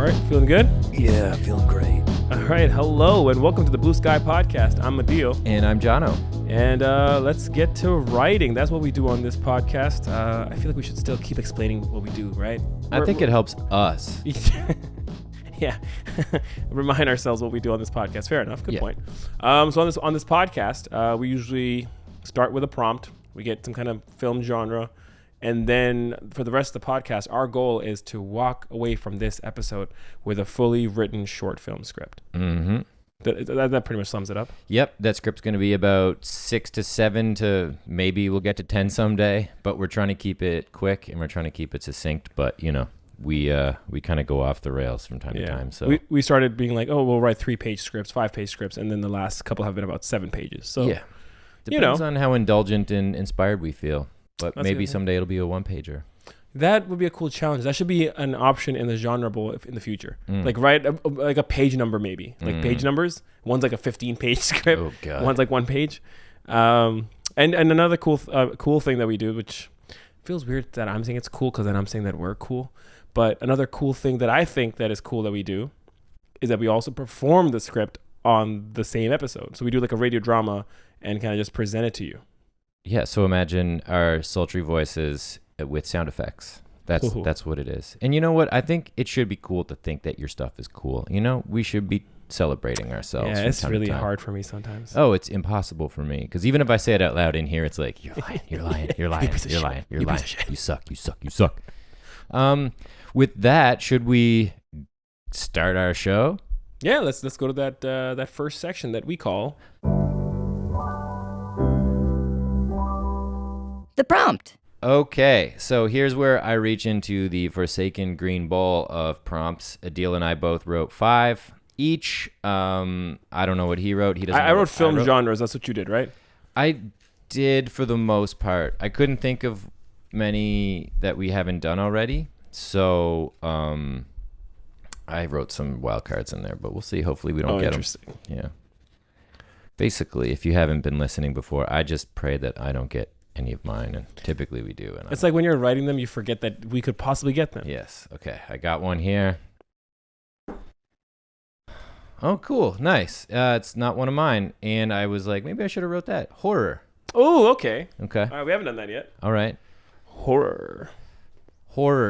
right, feeling good? Yeah, feeling great. All right, hello and welcome to the Blue Sky Podcast. I'm Adeel. And I'm Jono. And let's get to writing. That's what we do on this podcast. I feel like we should still keep explaining what we do, right? I think it helps us. Yeah, remind ourselves what we do on this podcast. Fair enough. Good point. So on this podcast, we usually start with a prompt. We get some kind of film genre. And then for the rest of the podcast, our goal is to walk away from this episode with a fully written short film script. Mm-hmm. That pretty much sums it up. Yep, that script's going to be about 6 to 7 to maybe we'll get to 10 someday. But we're trying to keep it quick and we're trying to keep it succinct. But, you know, we kind of go off the rails from time to time. So we started being like, oh, we'll write 3-page scripts, 5-page scripts. And then the last couple have been about 7 pages. So, yeah, depends on how indulgent and inspired we feel. But That's maybe good. someday it'll be a 1-pager. That would be a cool challenge. That should be an option in the genre bowl in the future. Like write like a page number maybe. Like page numbers. One's like a 15-page script. Oh, God. One's like 1 page. And another cool thing that we do, which feels weird that I'm saying it's cool because then I'm saying that we're cool. But another cool thing that I think that is cool that we do is that we also perform the script on the same episode. So we do like a radio drama and kind of just present it to you. Yeah, so imagine our sultry voices with sound effects. That's what it is. And you know what? I think it should be cool to think that your stuff is cool. You know, we should be celebrating ourselves. Yeah, it's really hard for me sometimes. Oh, it's impossible for me. Because even if I say it out loud in here, it's like, you're lying, you're lying, you're lying, you're lying, you're lying. You suck, you suck, you suck. With that, should we start our show? Yeah, let's go to that first section that we call... The prompt. Okay, so here's where I reach into the forsaken green bowl of prompts. Adeel and I both wrote 5 each. I don't know what he wrote. He doesn't. I wrote film genres. That's what you did, right? I did for the most part. I couldn't think of many that we haven't done already. So I wrote some wild cards in there, but we'll see. Hopefully we don't get them. Yeah. Basically, if you haven't been listening before, I just pray that I don't get any of mine, and typically we do. And it's like when you're writing them, you forget that we could possibly get them. Yes. Okay, I got one here. Oh, cool. Nice. It's not one of mine, and I was like, maybe I should have wrote that. Horror. Oh, okay. Okay. All right, we haven't done that yet. All right. Horror.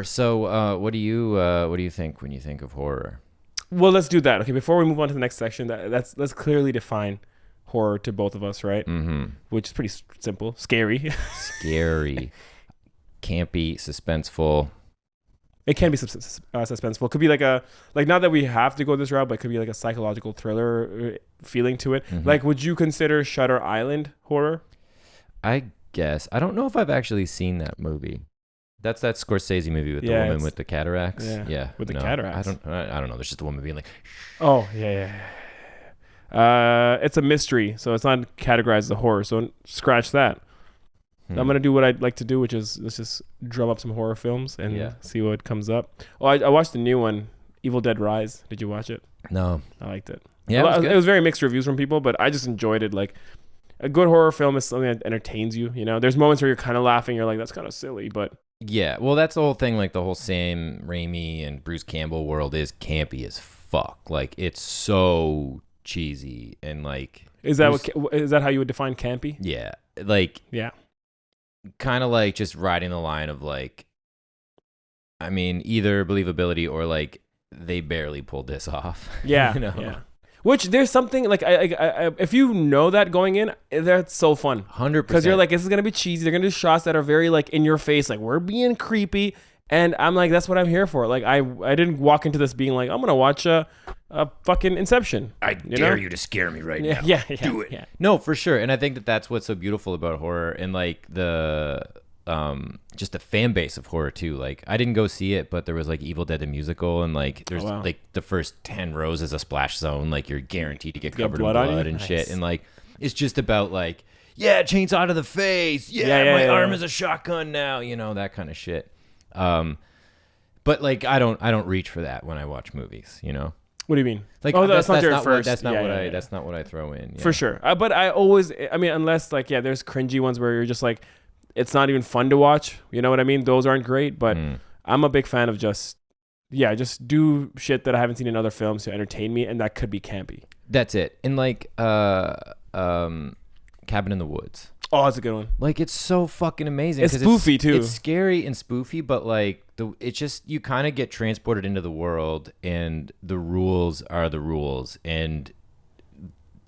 So, what do you think when you think of horror? Well, let's do that. Okay, before we move on to the next section, let's clearly define horror to both of us, right? Mm-hmm. Which is pretty simple. Scary. Scary. Campy, suspenseful. It can be suspenseful. It could be like not that we have to go this route, but it could be like a psychological thriller feeling to it. Mm-hmm. Like, would you consider Shutter Island horror? I guess. I don't know if I've actually seen that movie. That's that Scorsese movie with the woman with the cataracts. Yeah. With the cataracts. I don't know. There's just a woman being like, oh, yeah. It's a mystery, so it's not categorized as a horror. So scratch that. I'm gonna do what I'd like to do, which is let's just drum up some horror films and see what comes up. Oh, I watched the new one, Evil Dead Rise. Did you watch it? No. I liked it. Yeah, it was very mixed reviews from people, but I just enjoyed it. Like, a good horror film is something that entertains you. You know, there's moments where you're kind of laughing. You're like, that's kind of silly, but yeah. Well, that's the whole thing. Like the whole Sam Raimi and Bruce Campbell world is campy as fuck. Like it's so cheesy and like is that how you would define campy? Yeah, like yeah, kind of like just riding the line of like, I mean, either believability or like they barely pulled this off. Yeah, you know? Yeah. Which there's something like I if you know that going in, that's so fun. 100%. Because you're like, this is gonna be cheesy. They're gonna do shots that are very like in your face, like we're being creepy, and I'm like, that's what I'm here for. Like I didn't walk into this being like, I'm gonna watch a fucking Inception. I dare you to scare me right now. Yeah, do it. Yeah. No, for sure. And I think that's what's so beautiful about horror and like the just the fan base of horror too. Like I didn't go see it, but there was like Evil Dead the musical, and like there's like the first 10 rows is a splash zone. Like you're guaranteed to get covered in blood and shit. And like it's just about like, yeah, chainsaw to the face. Yeah, my arm is a shotgun now. You know, that kind of shit. But like I don't reach for that when I watch movies. You know. What do you mean? Like, that's not your first. That's not what I throw in. Yeah. For sure. But I always, I mean, unless like, there's cringy ones where you're just like, it's not even fun to watch. You know what I mean? Those aren't great. But I'm a big fan of just yeah, just do shit that I haven't seen in other films to entertain me, and that could be campy. That's it. And like Cabin in the Woods. Oh, that's a good one. Like, it's so fucking amazing. It's spoofy too. It's scary and spoofy, but like it's just, you kind of get transported into the world, and the rules are the rules, and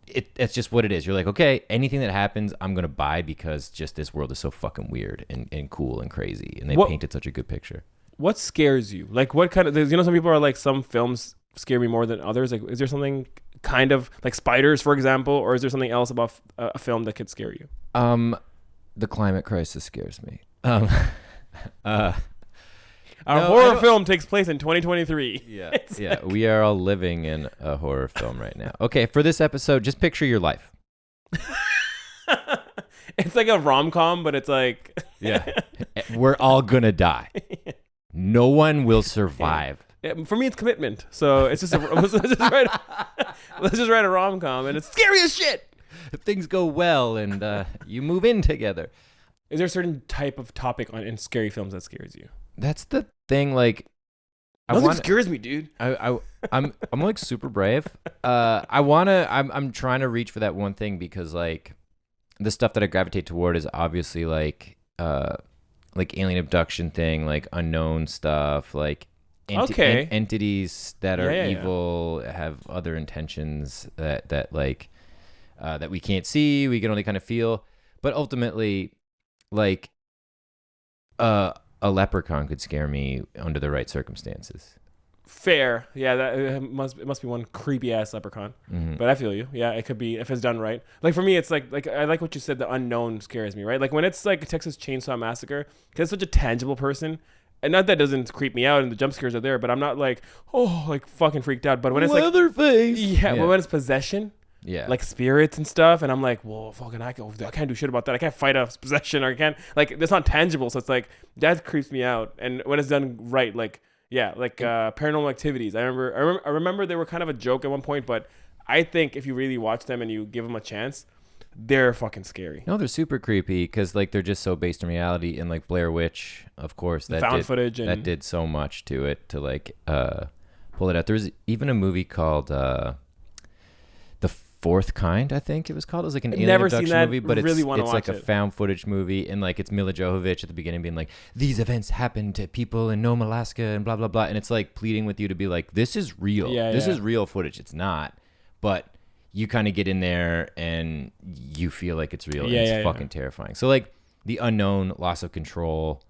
it's just what it is. You're like, okay, anything that happens, I'm gonna buy, because just this world is so fucking weird and cool and crazy, and they painted such a good picture. What scares you? Like, what kind of? You know, some people are like, some films scare me more than others. Like, is there something kind of like spiders, for example, or is there something else about a film that could scare you? The climate crisis scares me. Our horror film takes place in 2023. Yeah, yeah. We are all living in a horror film right now. Okay, for this episode, just picture your life. It's like a rom-com, but it's like... Yeah. We're all gonna die. No one will survive. Yeah, for me, it's commitment. So it's just let's just write a rom-com, and it's scary as shit. Things go well, and you move in together. Is there a certain type of topic in scary films that scares you? That's the thing. Like, nothing scares me, dude. I'm like super brave. I'm trying to reach for that one thing, because like the stuff that I gravitate toward is obviously like alien abduction thing, like unknown stuff, like entities that are evil, have other intentions that we can't see, we can only kind of feel. But ultimately, like a leprechaun could scare me under the right circumstances. Fair. Yeah, it must be one creepy ass leprechaun. Mm-hmm. But I feel you. Yeah, it could be, if it's done right. Like, for me, it's like I like what you said, the unknown scares me, right? Like when it's like Texas Chainsaw Massacre, because it's such a tangible person. And not that doesn't creep me out and the jump scares are there, but I'm not like, oh, like fucking freaked out. But when it's Leatherface. Yeah, but when it's possession, like spirits and stuff, and I'm like, well, fucking, I can't do shit about that. I can't fight a possession, or I can't, like, that's not tangible. So it's like, that creeps me out. And when it's done right, like, yeah, like Paranormal Activities. I remember they were kind of a joke at one point, but I think if you really watch them and you give them a chance, they're fucking scary. No, they're super creepy, because like they're just so based in reality. And like Blair Witch, of course, that did so much to it to like pull it out. There's even a movie called The Fourth Kind, I think it was called. It was like an alien abduction movie, but it's like a found footage movie, and like it's Mila Jovovich at the beginning being like, these events happen to people in Nome, Alaska, and blah blah blah, and it's like pleading with you to be like, this is real. This is real footage. It's not, but you kind of get in there and you feel like it's real. And it's fucking terrifying. So like the unknown, loss of control,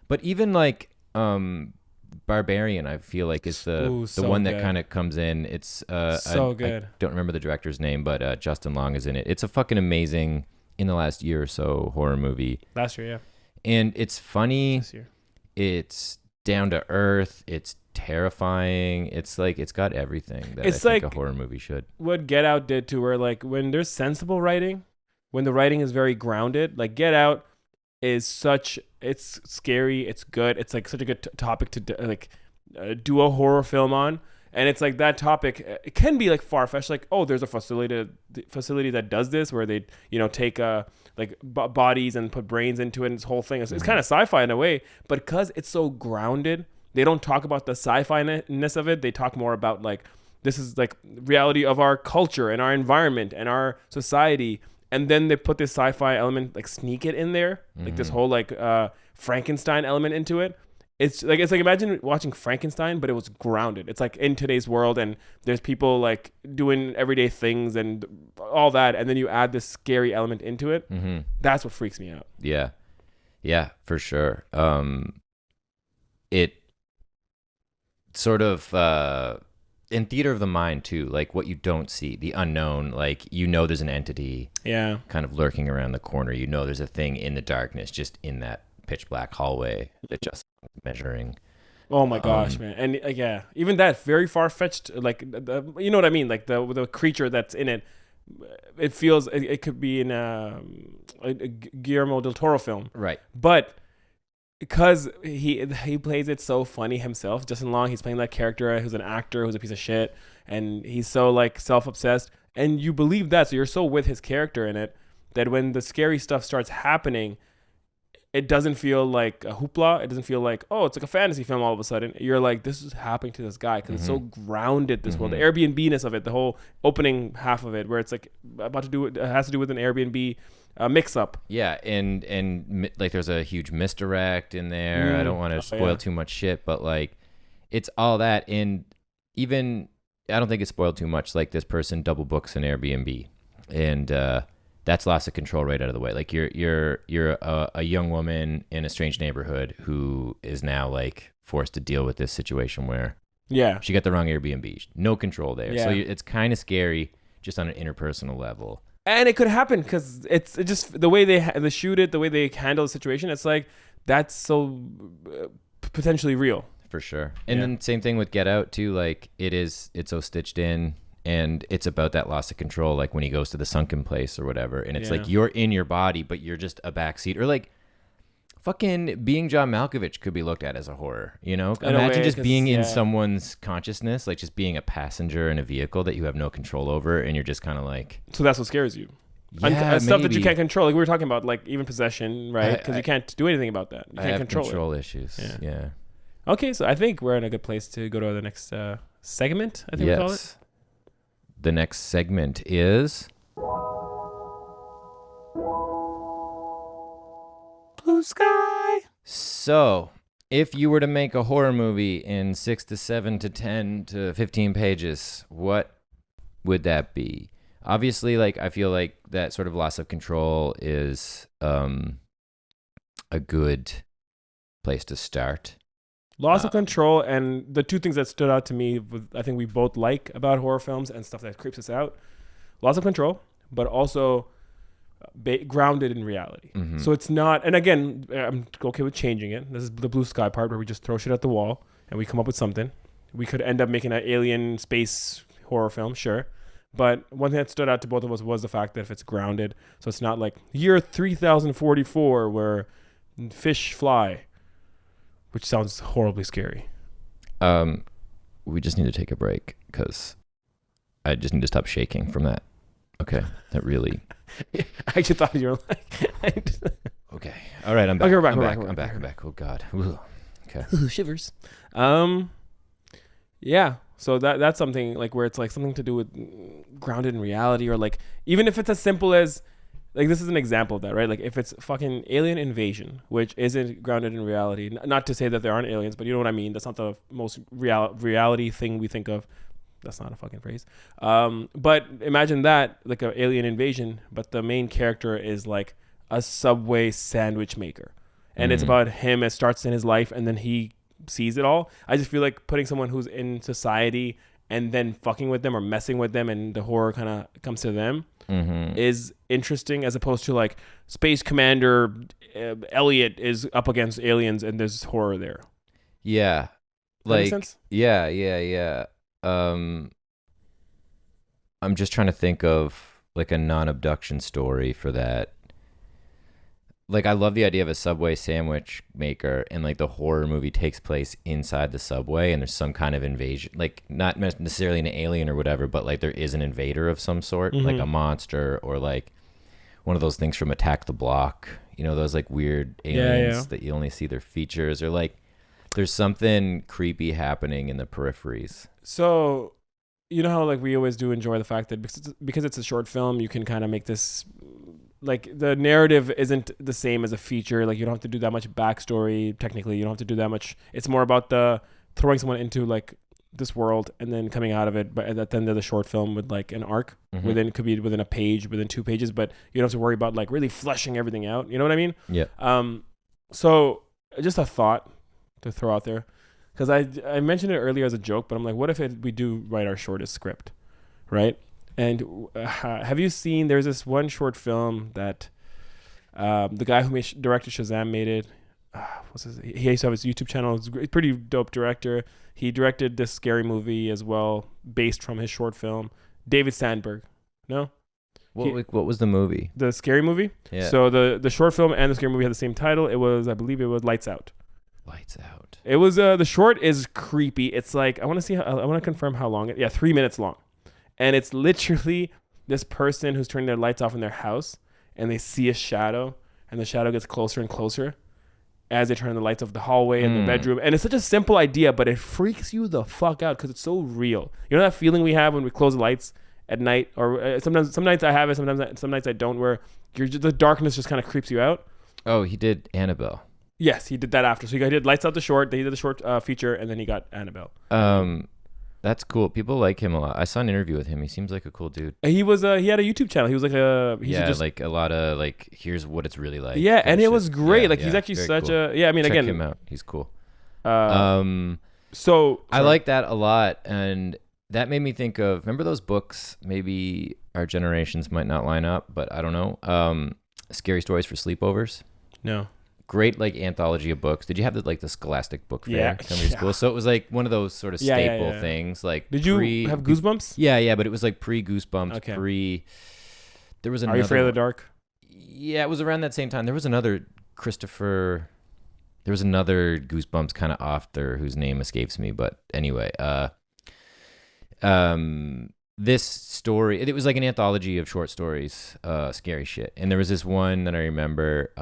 but even like Barbarian, I feel like is the one that kind of comes in. It's so good. I don't remember the director's name, but Justin Long is in it. It's a fucking amazing, in the last year or so, horror movie. Last year, yeah. And it's funny. This year. It's down to earth. It's terrifying. It's like, it's got everything that it's I think a horror movie should. What Get Out did too, where like when there's sensible writing, when the writing is very grounded, like Get Out is it's scary, it's good, it's like such a good topic to do a horror film on. And it's like that topic, it can be like far-fetched, like, oh, there's a facility that does this, where they, take like bodies and put brains into it, and this whole thing. It's kind of sci-fi in a way, but because it's so grounded, they don't talk about the sci-fi-ness of it. They talk more about like, this is like reality of our culture and our environment and our society. And then they put this sci-fi element, like sneak it in there, like this whole like Frankenstein element into it. It's like imagine watching Frankenstein, but it was grounded. It's like in today's world, and there's people like doing everyday things and all that, and then you add this scary element into it. Mm-hmm. That's what freaks me out. Yeah, for sure. It sort of in theater of the mind too, like what you don't see, the unknown, like there's an entity kind of lurking around the corner. There's a thing in the darkness, just in that pitch black hallway that just measuring. Oh my gosh, man. And even that very far-fetched, like you know what I mean, like the creature that's in it, it feels it could be in a Guillermo del Toro film, right? But because he plays it so funny himself, Justin Long, he's playing that character who's an actor who's a piece of shit, and he's so like self-obsessed, and you believe that, so you're so with his character in it that when the scary stuff starts happening, it doesn't feel like a hoopla. It doesn't feel like, oh, it's like a fantasy film all of a sudden. You're like, this is happening to this guy because it's so grounded, this world. The Airbnb-ness of it, the whole opening half of it, where it's like about to do it has to do with an Airbnb mix-up. Yeah, and like there's a huge misdirect in there. I don't want to spoil too much shit, but like it's all that. And even, I don't think it's spoiled too much. Like this person double books an Airbnb, and that's loss of control right out of the way. Like you're a young woman in a strange neighborhood who is now like forced to deal with this situation where she got the wrong Airbnb, no control there. So it's kind of scary just on an interpersonal level. And it could happen because it's just the way they shoot it, the way they handle the situation. It's like that's so potentially real. For sure. And then same thing with Get Out too. Like it's so stitched in. And it's about that loss of control, like when he goes to the sunken place or whatever. And it's like you're in your body, but you're just a backseat. Or like fucking Being John Malkovich could be looked at as a horror, you know? Imagine just being in someone's consciousness, like just being a passenger in a vehicle that you have no control over. And you're just kind of like... So that's what scares you. Yeah, stuff that you can't control. Like we were talking about, like even possession, right? Because you can't do anything about that. You can't control issues. Yeah. Okay, so I think we're in a good place to go to the next segment, I think we call it. The next segment is... Blue Sky. So, if you were to make a horror movie in 6 to 7 to 10 to 15 pages, what would that be? Obviously, like I feel like that sort of loss of control is a good place to start. Loss of control, and the two things that stood out to me, I think we both like about horror films and stuff that creeps us out. Loss of control, but also grounded in reality. So it's not, and again, I'm okay with changing it. This is the Blue Sky part where we just throw shit at the wall and we come up with something. We could end up making an alien space horror film, sure. But one thing that stood out to both of us was the fact that if it's grounded, so it's not like year 3044 where fish fly, which sounds horribly scary. We just need to take a break because I just need to stop shaking from that. Okay, that really... I actually thought you were like... Okay, all right, I'm back. Okay, we're I'm back. Oh, God. Ooh. Okay. Shivers. Yeah, so that's something like where it's like something to do with grounded in reality, or like even if it's as simple as... Like, this is an example of that, right? Like, if it's fucking alien invasion, which isn't grounded in reality, not to say that there aren't aliens, but you know what I mean? That's not the most reality thing we think of. That's not a fucking phrase. But imagine that, like an alien invasion, but the main character is like a Subway sandwich maker. And it's about him. It starts in his life, and then he sees it all. I just feel like putting someone who's in society and then fucking with them or messing with them, and the horror kind of comes to them, is interesting, as opposed to like Space Commander Elliot is up against aliens and there's horror there. Yeah. Like, that make sense? Yeah. I'm just trying to think of like a non-abduction story for that. Like, I love the idea of a Subway sandwich maker, and like the horror movie takes place inside the Subway, and there's some kind of invasion, like not necessarily an alien or whatever, but like there is an invader of some sort, like a monster, or like one of those things from Attack the Block, you know, those like weird aliens that you only see their features, or like there's something creepy happening in the peripheries. So, you know how like we always do enjoy the fact that because it's a short film, you can kind of make this... Like, the narrative isn't the same as a feature. Like, you don't have to do that much backstory. Technically, you don't have to do that much. It's more about the throwing someone into like this world and then coming out of it. But at the end of the short film with like an arc within, could be within a page, within 2 pages. But you don't have to worry about like really fleshing everything out. You know what I mean? Yeah. So just a thought to throw out there, because I mentioned it earlier as a joke, but I'm like, what if we do write our shortest script, right? And have you seen, there's this one short film that the guy who directed Shazam made it. He used to have his YouTube channel. He's a pretty dope director. He directed this scary movie as well, based from his short film. David Sandberg. No? What was the movie? The scary movie? Yeah. So the short film and the scary movie had the same title. I believe it was Lights Out. Lights Out. It was, the short is creepy. It's like, I want to confirm how long 3 minutes long. And it's literally this person who's turning their lights off in their house, and they see a shadow, and the shadow gets closer and closer as they turn the lights off the hallway and the bedroom. And it's such a simple idea, but it freaks you the fuck out because it's so real. You know that feeling we have when we close the lights at night, or some nights I have it, some nights I don't, where the darkness just kind of creeps you out. Oh, he did Annabelle. Yes, he did that after. So he did Lights Out the short, then he did the short feature, and then he got Annabelle. That's cool. People like him a lot. I saw an interview with him. He seems like a cool dude. He had a YouTube channel. He was like like a lot of like, here's what it's really like. Yeah, and it was great. He's actually such cool. I mean, check again, him out. He's cool. So I like that a lot, and that made me think of, remember those books? Maybe our generations might not line up, but I don't know. Scary Stories for Sleepovers. No. Great like anthology of books. Did you have the Scholastic Book Fair at somebody's school? So it was like one of those sort of staple things. Like, did you have Goosebumps? Yeah, but it was like pre-Goosebumps, Okay. There was another. Are You Afraid of the Dark? Yeah, it was around that same time. There was another Goosebumps kind of author whose name escapes me, but anyway, this story, it was like an anthology of short stories, scary shit. And there was this one that I remember,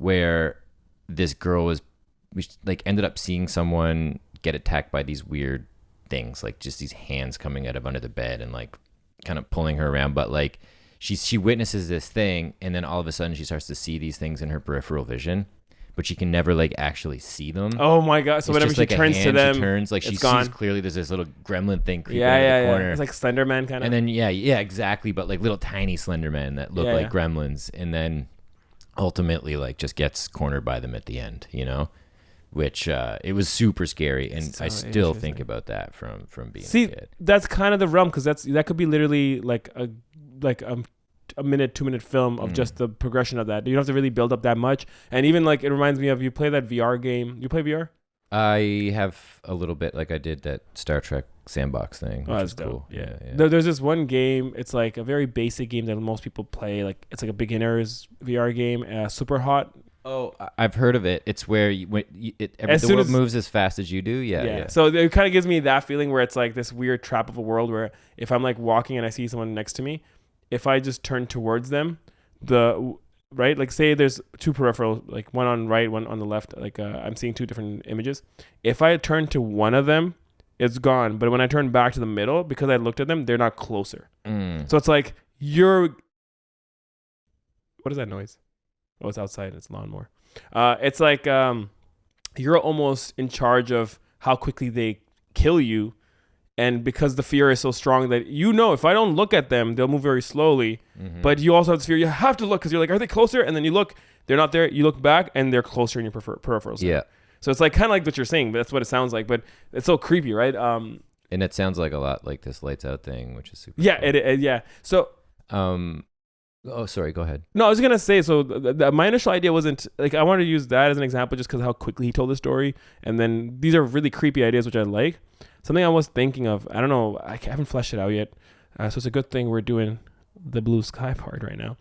where this girl ended up seeing someone get attacked by these weird things, like just these hands coming out of under the bed and like kind of pulling her around. But like she witnesses this thing, and then all of a sudden she starts to see these things in her peripheral vision, but she can never like actually see them. Oh my god! So whenever she turns to them, she sees clearly there's this little gremlin thing creeping in the corner. It's like Slender Man kind of. And then yeah, exactly. But like little tiny Slender Men that look like gremlins, and then ultimately like just gets cornered by them at the end, you know, which it was super scary, and I still think about that from being a kid. That's kind of the realm, because that could be literally like a 2-minute film of just the progression of that. You don't have to really build up that much. And even like, it reminds me of, you play that VR game. You play VR? I have a little bit. Like I did that Star Trek sandbox thing, which is cool. Yeah. There's this one game. It's like a very basic game that most people play. Like, it's like a beginner's VR game. Super Hot. Oh, I've heard of it. It's where the world moves as fast as you do. Yeah. So it kind of gives me that feeling where it's like this weird trap of a world where if I'm like walking and I see someone next to me, if I just turn towards them, right? Like, say there's two peripheral, like one on right, one on the left. Like I'm seeing two different images. If I turn to one of them, it's gone. But when I turn back to the middle, because I looked at them, they're not closer. So it's like what is that noise? Oh, it's outside. It's lawnmower. It's like you're almost in charge of how quickly they kill you. And because the fear is so strong that, you know, if I don't look at them, they'll move very slowly. Mm-hmm. But you also have this fear. You have to look, because you're like, are they closer? And then you look, they're not there. You look back, and they're closer in your peripherals. Yeah. So it's like kind of like what you're saying, but that's what it sounds like. But it's so creepy, right? And it sounds like a lot like this Lights Out thing, which is super. Yeah, cool. Yeah. So. Oh, sorry. Go ahead. No, I was gonna say. So my initial idea wasn't like, I wanted to use that as an example just because how quickly he told the story, and then these are really creepy ideas which I like. Something I was thinking of, I don't know, I haven't fleshed it out yet. So it's a good thing we're doing the Blue Sky part right now.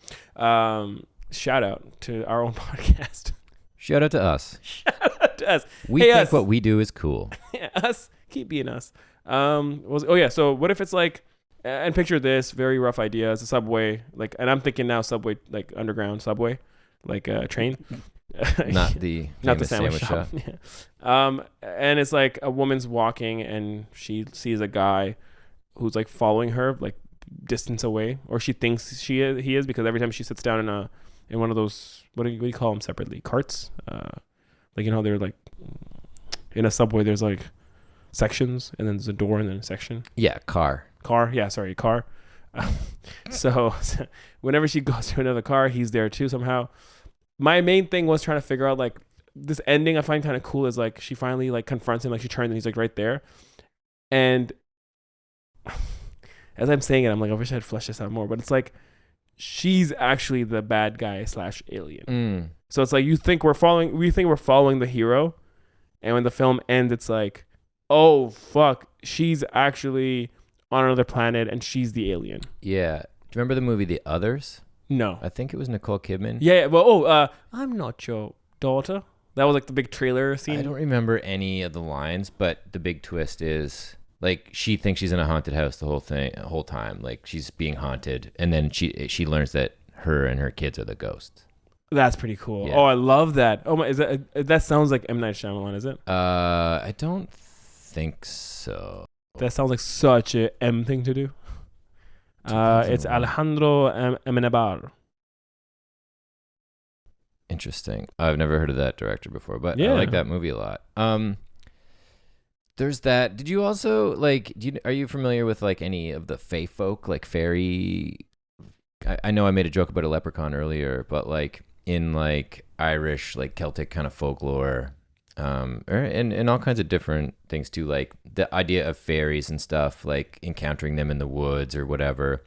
Shout out to our own podcast. Shout out to us. Shout out to us. We think what we do is cool. Yeah, us. Keep being us. So what if it's like, and picture this, very rough idea. It's a subway, like, and I'm thinking now subway, like underground subway, like a train. not the sandwich shop. Yeah. And it's like a woman's walking, and she sees a guy who's like following her, like distance away, or she thinks he is, because every time she sits down in one of those, what do you call them separately, carts, like, you know, they're like in a subway, there's like sections, and then there's a door, and then a section. Yeah, car. So whenever she goes to another car, he's there too somehow. My main thing was trying to figure out, like, this ending I find kind of cool is like she finally like confronts him, like she turns and he's like right there. And as I'm saying it, I'm like, I wish I'd flesh this out more, but it's like she's actually the bad guy / alien. So it's like we think we're following the hero, and when the film ends, it's like, oh fuck, she's actually on another planet and she's the alien. Yeah. Do you remember the movie The Others? No. I think it was Nicole Kidman. Yeah. Well, I'm not your daughter. That was like the big trailer scene. I don't remember any of the lines, but the big twist is like she thinks she's in a haunted house the whole time. Like she's being haunted, and then she learns that her and her kids are the ghosts. That's pretty cool. Yeah. Oh, I love that. Oh my, that sounds like M. Night Shyamalan, is it? I don't think so. That sounds like such a M thing to do. It's Alejandro Amenabar. Interesting. I've never heard of that director before, but Yeah. I like that movie a lot. There's that. Did you also like? Are you familiar with like any of the fae folk, like fairy? I know I made a joke about a leprechaun earlier, but like in like Irish, like Celtic kind of folklore, and all kinds of different things too. Like the idea of fairies and stuff, like encountering them in the woods or whatever.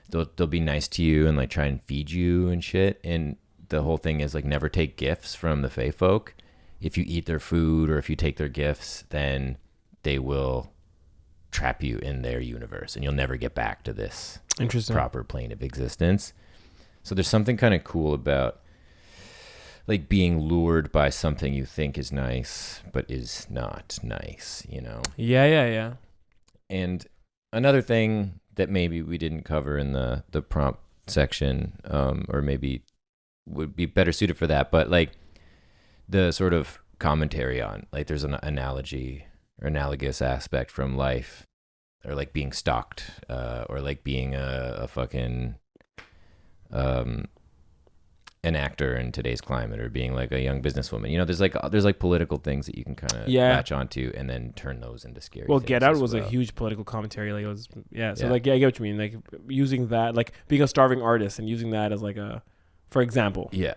They'll be nice to you and like try and feed you and shit. And the whole thing is like never take gifts from the fae folk. If you eat their food or if you take their gifts, then they will trap you in their universe and you'll never get back to this proper plane of existence. So there's something kind of cool about like being lured by something you think is nice but is not nice, you know? Yeah. And another thing that maybe we didn't cover in the prompt section, or maybe would be better suited for that, but like the sort of commentary on, like there's an analogy or analogous aspect from life, or like being stalked, or like being a fucking an actor in today's climate, or being like a young businesswoman. You know, there's like political things that you can kind of latch onto and then turn those into scary things. Get Out was a huge political commentary. Like it was, So like, I get what you mean. Like using that, like being a starving artist and using that as like for example. Yeah.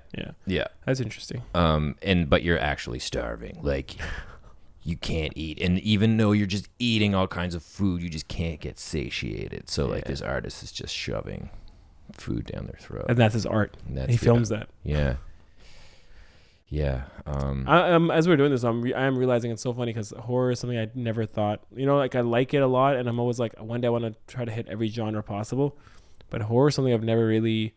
That's interesting. But you're actually starving. Like you can't eat, and even though you're just eating all kinds of food, you just can't get satiated. So like this artist is just shoving food down their throat, and that's his art. He films that. Yeah. As we're doing this, I am realizing it's so funny because horror is something I never thought. You know, like I like it a lot, and I'm always like, one day I want to try to hit every genre possible. But horror is something I've never really.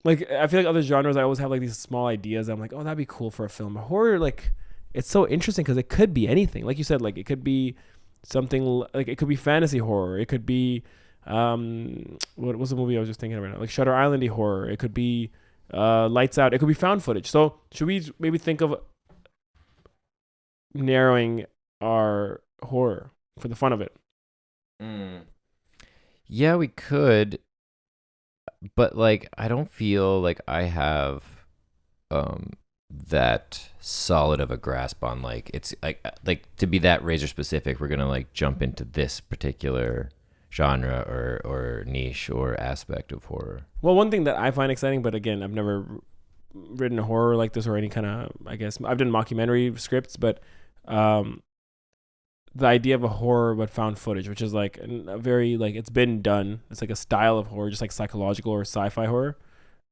Like, I feel like other genres, I always have like these small ideas. I'm like, oh, that'd be cool for a film. But horror, like, it's so interesting because it could be anything. Like you said, like it could be something like it could be fantasy horror. It could be what was the movie I was just thinking of right now? Like Shutter Island-y horror. It could be Lights Out. It could be found footage. So should we maybe think of narrowing our horror for the fun of it? Yeah, we could. But like, I don't feel like I have that solid of a grasp on like, it's like to be that razor specific, we're gonna like jump into this particular genre or niche or aspect of horror. Well, one thing that I find exciting, but again, I've never written a horror like this or any kind of, I guess I've done mockumentary scripts, but the idea of a horror but found footage, which is like a very like, it's been done. It's like a style of horror, just like psychological or sci-fi horror.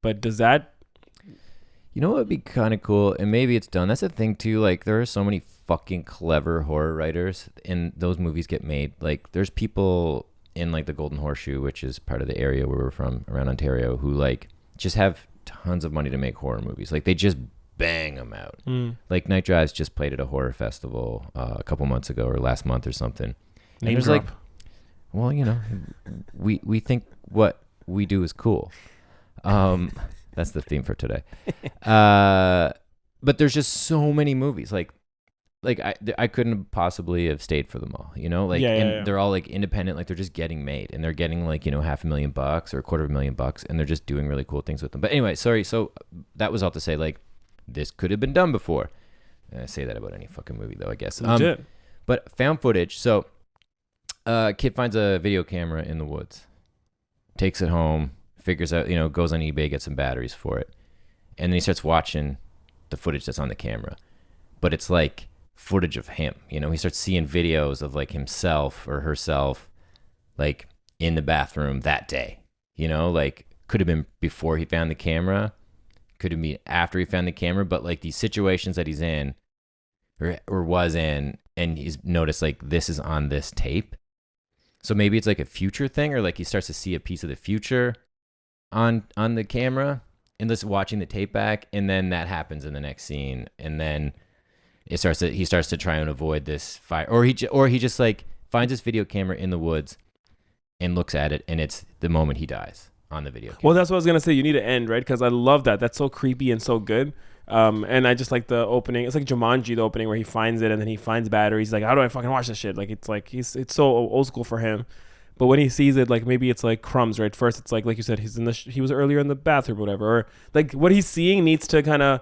But does that, you know what would be kind of cool, and maybe it's done. That's the thing too. Like there are so many fucking clever horror writers, and those movies get made. Like there's people in like the Golden Horseshoe, which is part of the area where we're from, around Ontario, who like just have tons of money to make horror movies. Like they just bang them out. Like Night Drives just played at a horror festival a couple months ago or last month or something. And there's like, well, you know, we think what we do is cool. That's the theme for today. But there's just so many movies. Like I couldn't possibly have stayed for them all, you know, like, they're all like independent, like they're just getting made and they're getting like, you know, $500,000 or $250,000 and they're just doing really cool things with them. But anyway, sorry. So that was all to say, like, this could have been done before. I say that about any fucking movie though, I guess. But found footage. So kid finds a video camera in the woods, takes it home, figures out, you know, goes on eBay, gets some batteries for it. And then he starts watching the footage that's on the camera. But it's like footage of him, you know, he starts seeing videos of like himself or herself, like in the bathroom that day, you know, like could have been before he found the camera, could have been after he found the camera, but like these situations that he's in or was in, and he's noticed like this is on this tape. So maybe it's like a future thing, or like he starts to see a piece of the future on the camera and just watching the tape back, and then that happens in the next scene, and then he starts to try and avoid this fire, or he just like finds this video camera in the woods and looks at it, and it's the moment he dies on the video camera. Well, that's what I was gonna say. You need to end, right? Because I love that. That's so creepy and so good. And I just like the opening. It's like Jumanji, the opening where he finds it and then he finds batteries. He's like, how do I fucking watch this shit? Like it's so old school for him. But when he sees it, like maybe it's like crumbs, right? First, it's like you said, he was earlier in the bathroom, or whatever. Or like what he's seeing needs to kind of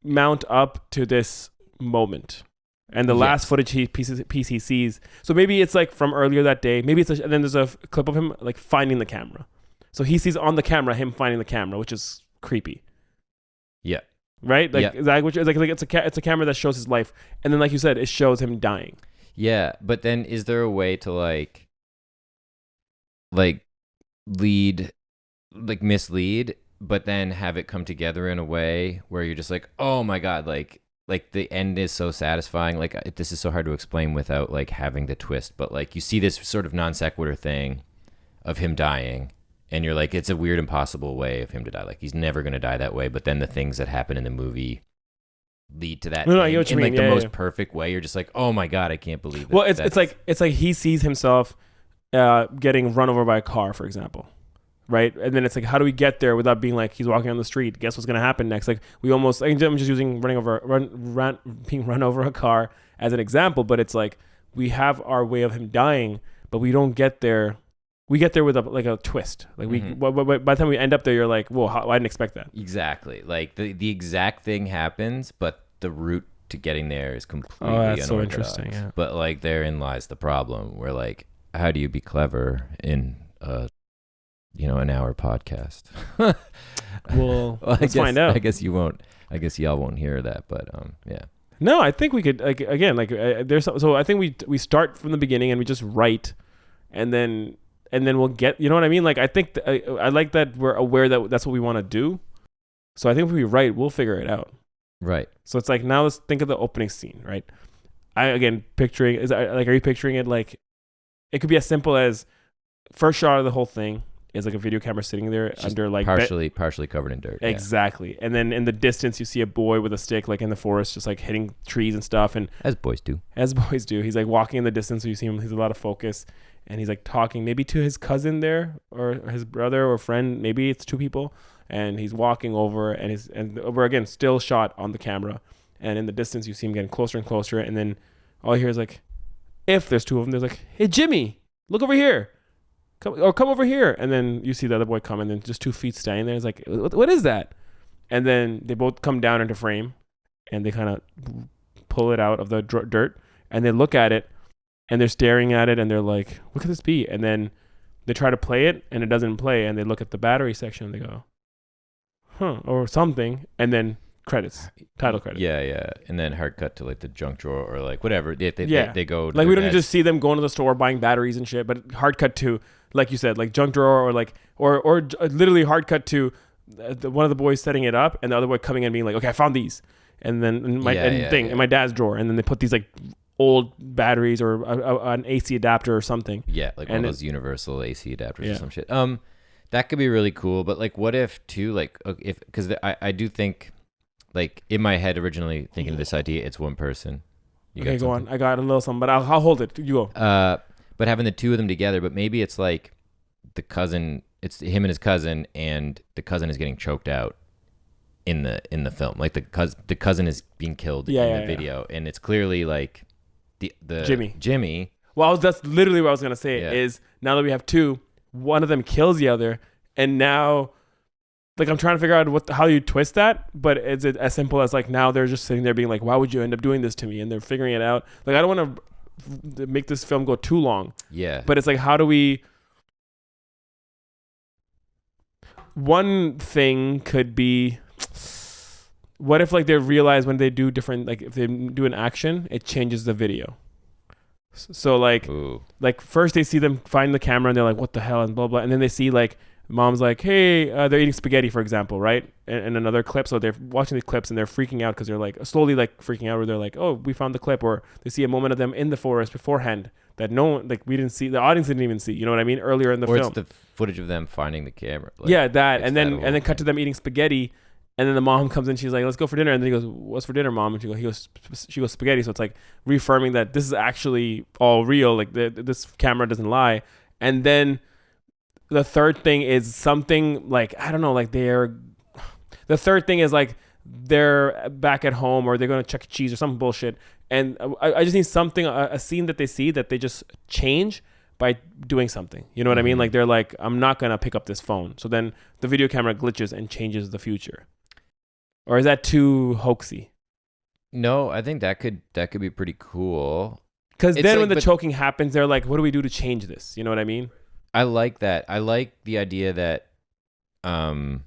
mount up to this moment. And the last footage piece he sees. So maybe it's like from earlier that day. Maybe and then there's a clip of him like finding the camera. So he sees on the camera him finding the camera, which is creepy. Yeah. Right? Like which is like it's a camera that shows his life, and then like you said, it shows him dying. Yeah, but then is there a way to like mislead, but then have it come together in a way where you're just like, oh my god, like the end is so satisfying. Like this is so hard to explain without like having the twist, but like you see this sort of non sequitur thing of him dying, and you're like, it's a weird, impossible way of him to die. Like he's never gonna die that way. But then the things that happen in the movie lead to that in like the most perfect way. You're just like, oh my god, I can't believe it. Well, it's like he sees himself getting run over by a car, for example, right? And then it's like, how do we get there without being like he's walking on the street? Guess what's gonna happen next? Like I'm just using being run over a car as an example, but it's like we have our way of him dying, but we don't get there. We get there with a twist. Like by the time we end up there, you're like, whoa, I didn't expect that. Exactly. Like the exact thing happens, but the route to getting there is completely that's unorthodox. so interesting. Yeah. But like therein lies the problem. Where like, how do you be clever in an hour podcast? Well, let's find out. I guess you won't. I guess y'all won't hear that. But yeah. No, I think we could there's so I think we start from the beginning and we just write, and then we'll get, you know what I mean? Like, I think I like that we're aware that that's what we want to do. So I think if we write, we'll figure it out. Right. So it's like, now let's think of the opening scene, right? Are you picturing it like, it could be as simple as first shot of the whole thing is like a video camera sitting there just under like partially covered in dirt. Exactly. Yeah. And then in the distance, you see a boy with a stick, like in the forest, just like hitting trees and stuff. And as boys do. He's like walking in the distance. So you see him, he's a lot of focus. And he's like talking maybe to his cousin there or his brother or friend. Maybe it's two people. And he's walking over and we're again still shot on the camera. And in the distance, you see him getting closer and closer. And then all you hear is like, if there's two of them, there's like, hey, Jimmy, look over here. Come over here. And then you see the other boy come, and then just 2 feet standing there. It's like, what is that? And then they both come down into frame, and they kind of pull it out of the dirt, and they look at it, and they're staring at it, and they're like, what could this be? And then they try to play it, and it doesn't play, and they look at the battery section, and they go, or something, and then title credits. Yeah. And then hard cut to like the junk drawer or like whatever. They go like, we don't just see them going to the store buying batteries and shit, but hard cut to, like you said, like junk drawer or like or literally hard cut to one of the boys setting it up and the other boy coming in and being like, okay, I found these, and then in my dad's drawer, and then they put these like old batteries or an AC adapter or something. Yeah, like one of those universal AC adapters or some shit. That could be really cool. But like, what if too, like, because I do think, like, in my head originally thinking of this idea, it's one person. Okay, go on. I got a little something, but I'll hold it. You go. But having the two of them together, but maybe it's like the cousin, it's him and his cousin, and the cousin is getting choked out in the film. Like the cousin is being killed in the video, and it's clearly like the Jimmy. Well, that's literally what I was gonna say. Is now that we have two, one of them kills the other, and now, like, I'm trying to figure out how you twist that, but is it as simple as like now they're just sitting there being like, why would you end up doing this to me? And they're figuring it out. Like, I don't want to make this film go too long. Yeah. But it's like, how do we? One thing could be, what if like they realize when they do different, like if they do an action, it changes the video. So like, like first they see them find the camera and they're like, what the hell, and blah blah, and then they see like mom's like, hey, they're eating spaghetti, for example, right? In another clip, so they're watching the clips and they're freaking out because they're like slowly like freaking out, or they're like, oh, we found the clip, or they see a moment of them in the forest beforehand that no one, like, we didn't see, the audience didn't even see, you know what I mean, earlier in the film. Or it's the footage of them finding the camera. Like, yeah, that, and then cut to them eating spaghetti. And then the mom comes in, she's like, let's go for dinner. And then he goes, what's for dinner, mom? And she goes, spaghetti. So it's like reaffirming that this is actually all real. Like this camera doesn't lie. And then the third thing is something like, I don't know, like the third thing is like they're back at home or they're going to Chuck E. Cheese or some bullshit. And I just need something, a scene that they see that they just change by doing something. You know what I mean? Like they're like, I'm not going to pick up this phone. So then the video camera glitches and changes the future. Or is that too hoaxy? No, I think that could be pretty cool. Because then when the choking happens, they're like, what do we do to change this? You know what I mean? I like that. I like the idea that the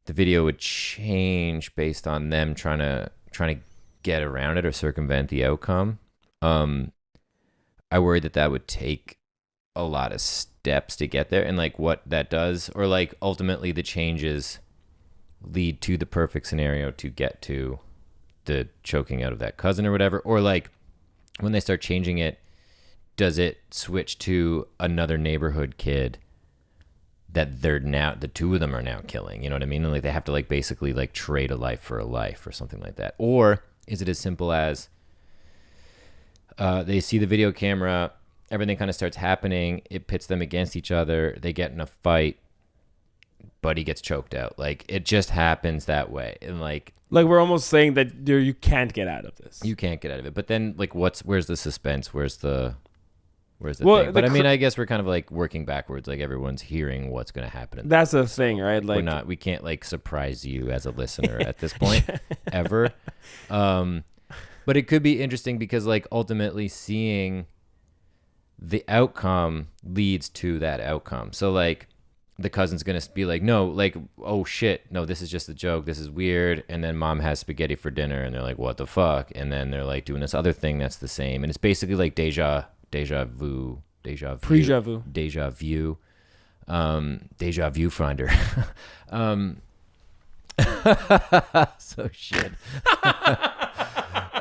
video would change based on them trying to get around it or circumvent the outcome. I worry that would take a lot of steps to get there, and like what that does, or like ultimately the changes lead to the perfect scenario to get to the choking out of that cousin or whatever. Or like when they start changing it, does it switch to another neighborhood kid that the two of them are now killing? You know what I mean? And like they have to like basically like trade a life for a life or something like that. Or is it as simple as they see the video camera, everything kind of starts happening, it pits them against each other, they get in a fight, Buddy gets choked out. Like it just happens that way. And like we're almost saying that you can't get out of this. You can't get out of it. But then like where's the suspense? Where's the thing? But I mean, I guess we're kind of like working backwards. Like everyone's hearing what's going to happen. That's the thing, right? Like we can't like surprise you as a listener at this point ever. But it could be interesting because like ultimately seeing the outcome leads to that outcome. So like the cousin's going to be like, no, like, oh shit, no, this is just a joke. This is weird. And then mom has spaghetti for dinner and they're like, what the fuck? And then they're like doing this other thing that's the same. And it's basically like deja vu, deja viewfinder. So shit.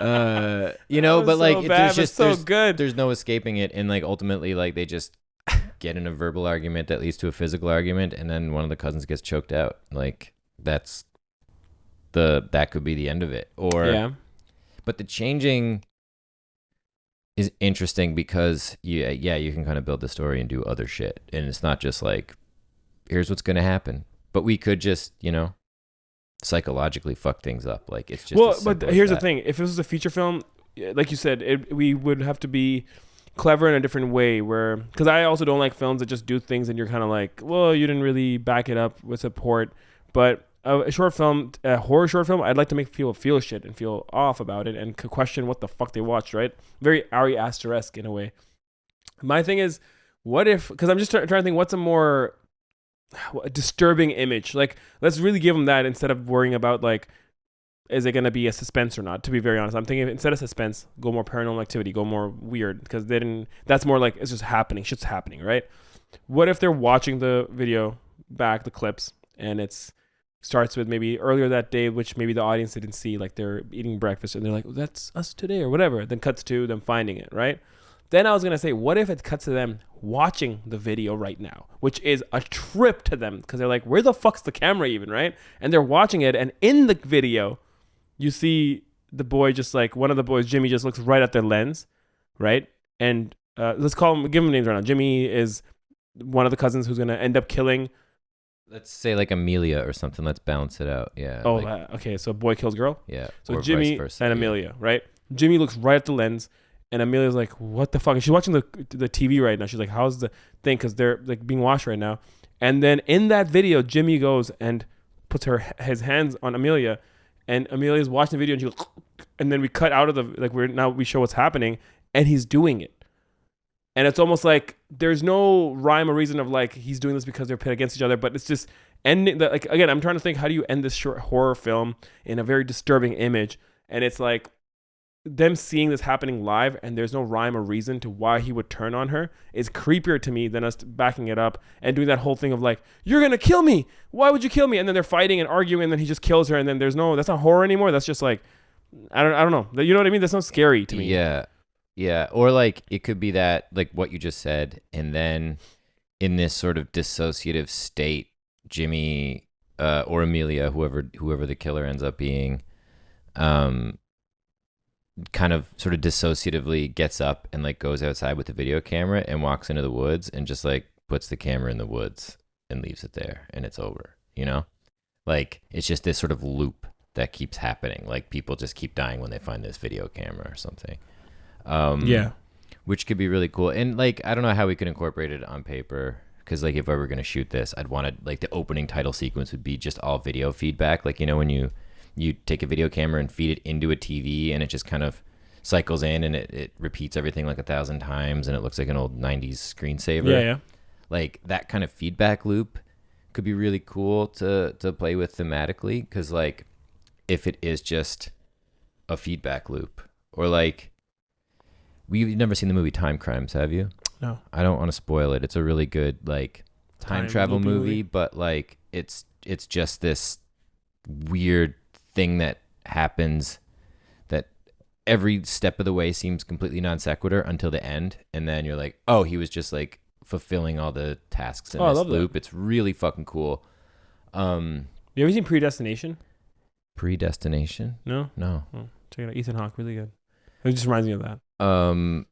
But like there's no escaping it, and like ultimately like they just get in a verbal argument that leads to a physical argument, and then one of the cousins gets choked out. Like that could be the end of it. Or but the changing is interesting because you can kind of build the story and do other shit, and it's not just like here's what's gonna happen, but we could just psychologically fuck things up. Like it's just but here's the thing: if this was a feature film, like you said, we would have to be clever in a different way. Where because I also don't like films that just do things and you're kind of like, well, you didn't really back it up with support. But a short film, a horror short film, I'd like to make people feel shit and feel off about it and question what the fuck they watched. Right? Very Ari Aster-esque in a way. My thing is, what if? Because I'm just trying to think, what's a more disturbing image? Like, let's really give them that instead of worrying about like, is it going to be a suspense or not? To be very honest, I'm thinking instead of suspense, go more paranormal activity, go more weird, because that's more like it's just happening, shit's happening, right? What if they're watching the video back, the clips, and it's starts with maybe earlier that day, which maybe the audience didn't see, like they're eating breakfast and they're like, that's us today or whatever, then cuts to them finding it, right? Then I was going to say, what if it cuts to them watching the video right now, which is a trip to them because they're like, where the fuck's the camera even, right? And they're watching it, and in the video, you see the boy just like, one of the boys, Jimmy, just looks right at their lens, right? And let's give him names right now. Jimmy is one of the cousins who's going to end up killing. Let's say like Amelia or something. Let's balance it out. Yeah. Oh, okay. So boy kills girl? Yeah. So Jimmy and Amelia, right? Jimmy looks right at the lens. And Amelia's like, what the fuck? And she's watching the TV right now. She's like, how's the thing? Because they're like being watched right now. And then in that video, Jimmy goes and puts his hands on Amelia. And Amelia's watching the video. And she goes, and then we cut out of we show what's happening. And he's doing it. And it's almost like there's no rhyme or reason of like he's doing this because they're pit against each other. But it's just ending. Like, again, I'm trying to think, how do you end this short horror film in a very disturbing image? And it's like, them seeing this happening live and there's no rhyme or reason to why he would turn on her is creepier to me than us backing it up and doing that whole thing of like, you're gonna kill me, why would you kill me? And then they're fighting and arguing and then he just kills her, and then that's not horror anymore. That's just like, I don't know, you know what I mean? That's not scary to me. Yeah. Or like it could be that, like what you just said, and then in this sort of dissociative state, Jimmy or Amelia, whoever the killer ends up being, kind of sort of dissociatively gets up and like goes outside with the video camera and walks into the woods and just like puts the camera in the woods and leaves it there, and it's over, you know? Like, it's just this sort of loop that keeps happening. Like, people just keep dying when they find this video camera or something. Yeah. Which could be really cool. And, like, I don't know how we could incorporate it on paper, because, like, if I were going to shoot this, I'd want to, like, the opening title sequence would be just all video feedback. Like, you know, when you take a video camera and feed it into a TV, and it just kind of cycles in, and it repeats everything like 1,000 times, and it looks like an old 90s screensaver. Yeah. Like, that kind of feedback loop could be really cool to play with thematically, because, like, if it is just a feedback loop, or, like, you've never seen the movie Time Crimes, have you? No. I don't want to spoil it. It's a really good, like, time travel movie, but, like, it's just this weird thing that happens that every step of the way seems completely non sequitur until the end, and then you're like, oh, he was just, like, fulfilling all the tasks in this loop. That. It's really fucking cool. You ever seen Predestination? No. Oh, check it out. Ethan Hawke, really good. It just reminds me of that. And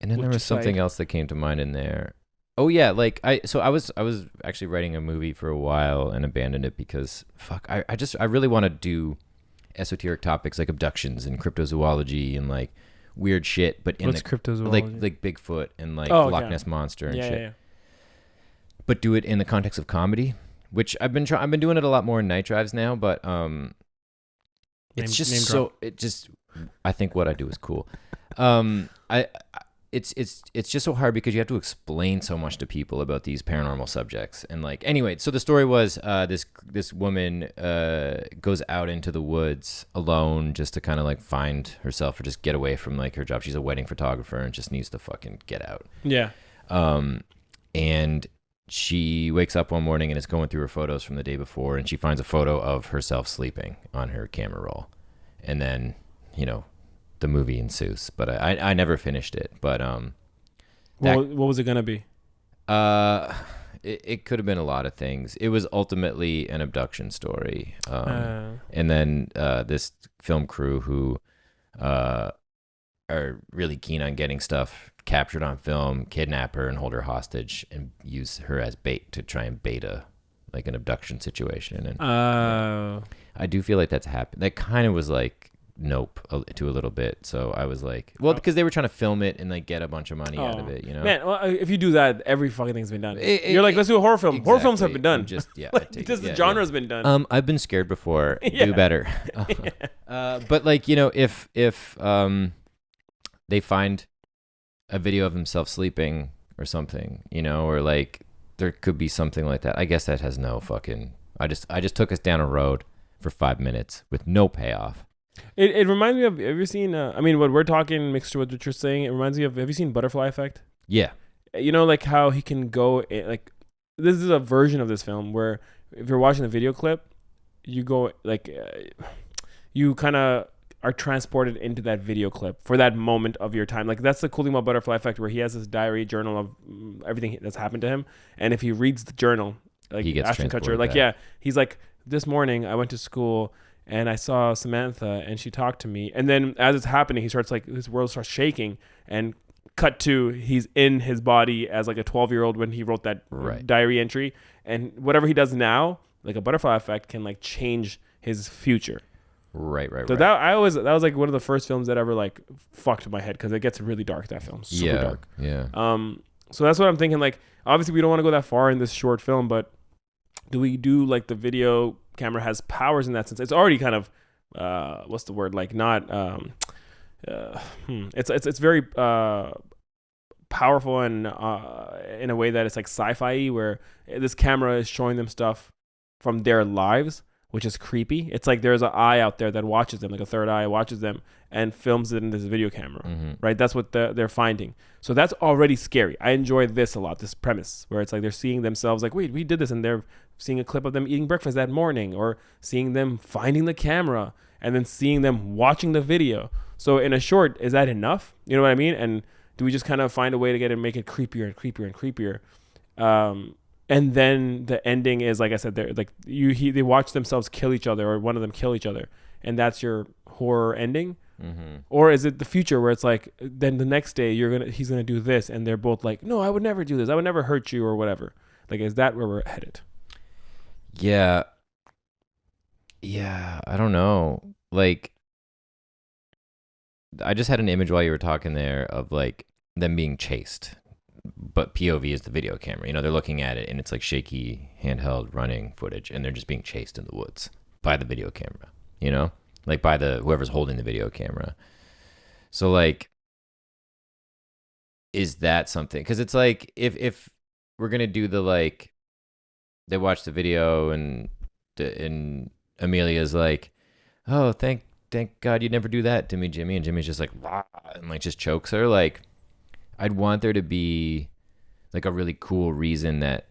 then there was something else that came to mind in there. Oh yeah, like I was actually writing a movie for a while and abandoned it because I really want to do esoteric topics like abductions and cryptozoology and like weird shit, but in cryptozoology? like Bigfoot and like Loch Ness Monster and shit. Yeah. But do it in the context of comedy, which I've been doing it a lot more in Night Drives now, but it's just I think what I do is cool. It's just so hard because you have to explain so much to people about these paranormal subjects. And like, anyway, so the story was this woman goes out into the woods alone just to kind of like find herself or just get away from like her job. She's a wedding photographer and just needs to fucking get out. Yeah. And she wakes up one morning and is going through her photos from the day before, and she finds a photo of herself sleeping on her camera roll. And then, you know, the movie ensues, but I never finished it. But what was it gonna be? It could have been a lot of things. It was ultimately an abduction story, and then this film crew who are really keen on getting stuff captured on film kidnap her and hold her hostage and use her as bait to try and bait an abduction situation. And I do feel like that's happened. That kind of was like Nope to a little bit. So I was like, well, because they were trying to film it and like get a bunch of money out of it, you know. Man, well, if you do that, every fucking thing's been done. You're like, let's do a horror film. Exactly. Horror films have been done. The genre's been done. I've been scared before. Do better. But like, you know, if they find a video of himself sleeping or something, you know, or like there could be something like that. I guess that has no fucking. I just took us down a road for 5 minutes with no payoff. It reminds me of, have you seen, what we're talking mixed with what you're saying, it reminds me of, have you seen Butterfly Effect? Yeah. You know, like how he can go, like, this is a version of this film where if you're watching the video clip, you go, like, you kind of are transported into that video clip for that moment of your time. Like, that's the cool thing about Butterfly Effect, where he has this diary journal of everything that's happened to him. And if he reads the journal, like he gets Ashton Kutcher, like, yeah, he's like, this morning I went to school and I saw Samantha and she talked to me. And then as it's happening, he starts like, his world starts shaking, and cut to, he's in his body as like a 12-year-old when he wrote that diary entry. And whatever he does now, like a Butterfly Effect, can like change his future. Right. So that was like one of the first films that ever like fucked my head, because it gets really dark, that film. Super dark. Yeah. So that's what I'm thinking. Like, obviously we don't want to go that far in this short film, but do we do like the video camera has powers in that sense? It's already kind of what's the word, like not it's very powerful and in a way that it's like sci-fi, where this camera is showing them stuff from their lives, which is creepy. It's like there's an eye out there that watches them, like a third eye watches them and films it in this video camera, right? That's what they're finding. So that's already scary. I enjoy this a lot, this premise, where it's like they're seeing themselves like, wait, we did this, and they're seeing a clip of them eating breakfast that morning, or seeing them finding the camera and then seeing them watching the video. So in a short, is that enough? You know what I mean? And do we just kind of find a way to make it creepier and creepier and creepier? And then the ending is, like I said, they're like they watch themselves kill each other, or one of them kill each other, and that's your horror ending? Or is it the future where it's like, then the next day he's gonna do this, and they're both like, no, I would never do this. I would never hurt you or whatever. Like, is that where we're headed? Yeah. Yeah, I don't know. Like, I just had an image while you were talking there of like them being chased, but POV is the video camera. You know, they're looking at it and it's like shaky handheld running footage, and they're just being chased in the woods by the video camera, you know, like by whoever's holding the video camera. So like, is that something? Because it's like, if we're gonna do the like, they watch the video and Amelia's like, oh, thank God you never do that to me, Jimmy. And Jimmy's just like, "Wah," and like just chokes her. Like, I'd want there to be like a really cool reason that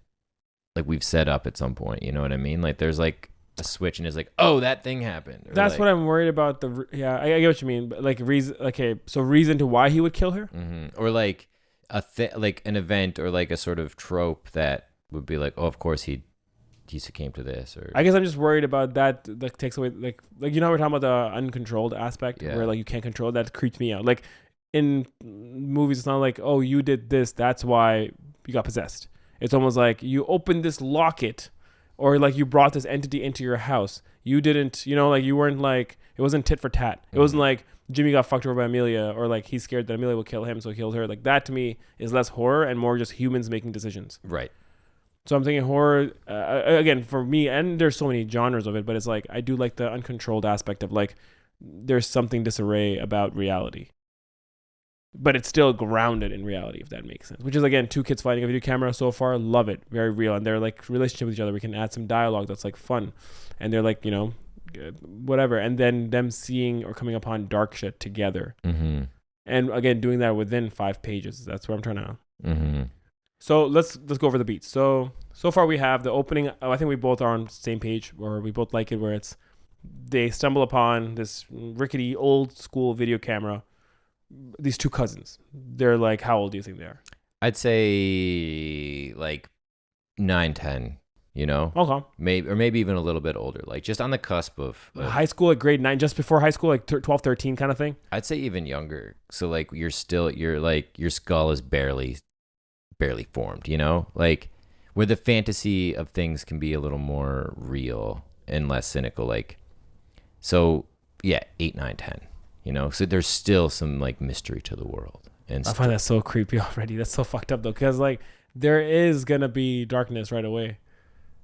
like we've set up at some point. You know what I mean? Like there's like a switch and it's like, oh, that thing happened. Or that's like, what I'm worried about. I get what you mean. But like reason, okay, so reason to why he would kill her, or like like an event or like a sort of trope that would be like, oh, of course he succumbed to this. Or I guess I'm just worried about that. Like takes away like you know, we're talking about the uncontrolled aspect where like you can't control. That creeps me out. Like in movies, it's not like, oh, you did this, that's why you got possessed. It's almost like you opened this locket, or like you brought this entity into your house. You didn't, you know, like you weren't like, it wasn't tit for tat. It wasn't like Jimmy got fucked over by Amelia, or like he's scared that Amelia will kill him, so he kills her. Like that to me is less horror and more just humans making decisions. Right. So I'm thinking horror, again, for me, and there's so many genres of it, but it's like, I do like the uncontrolled aspect of like, there's something disarray about reality. But it's still grounded in reality, if that makes sense. Which is, again, two kids fighting a video camera so far. Love it. Very real. And they're like relationship with each other. We can add some dialogue that's like fun. And they're like, you know, whatever. And then them seeing or coming upon dark shit together. And again, doing that within 5 pages. That's where I'm trying to... So let's go over the beats. So far we have the opening. I think we both are on the same page, or we both like it, where it's they stumble upon this rickety old school video camera. These two cousins. They're like, how old do you think they are? I'd say like 9, 10. You know, okay, maybe even a little bit older, like just on the cusp of high school, like grade 9, just before high school, like 12, 13 kind of thing. I'd say even younger. So like you're like your skull is barely formed, you know, like where the fantasy of things can be a little more real and less cynical. Like, so yeah, 8, 9, 10, you know, so there's still some like mystery to the world. And I find that so creepy already. That's so fucked up though, because like there is gonna be darkness right away.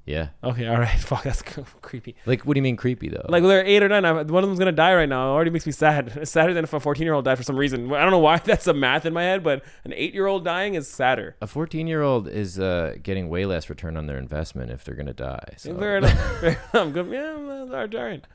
Yeah. Okay. All right. Fuck. That's creepy. Like, what do you mean creepy though? Like, they're 8 or 9. One of them's gonna die right now. It already makes me sad. It's sadder than if a 14-year-old died for some reason. I don't know why that's a math in my head, but an 8-year-old dying is sadder. A 14-year-old is getting way less return on their investment if they're gonna die. So. Fair enough. Fair enough. Good. Yeah. All right.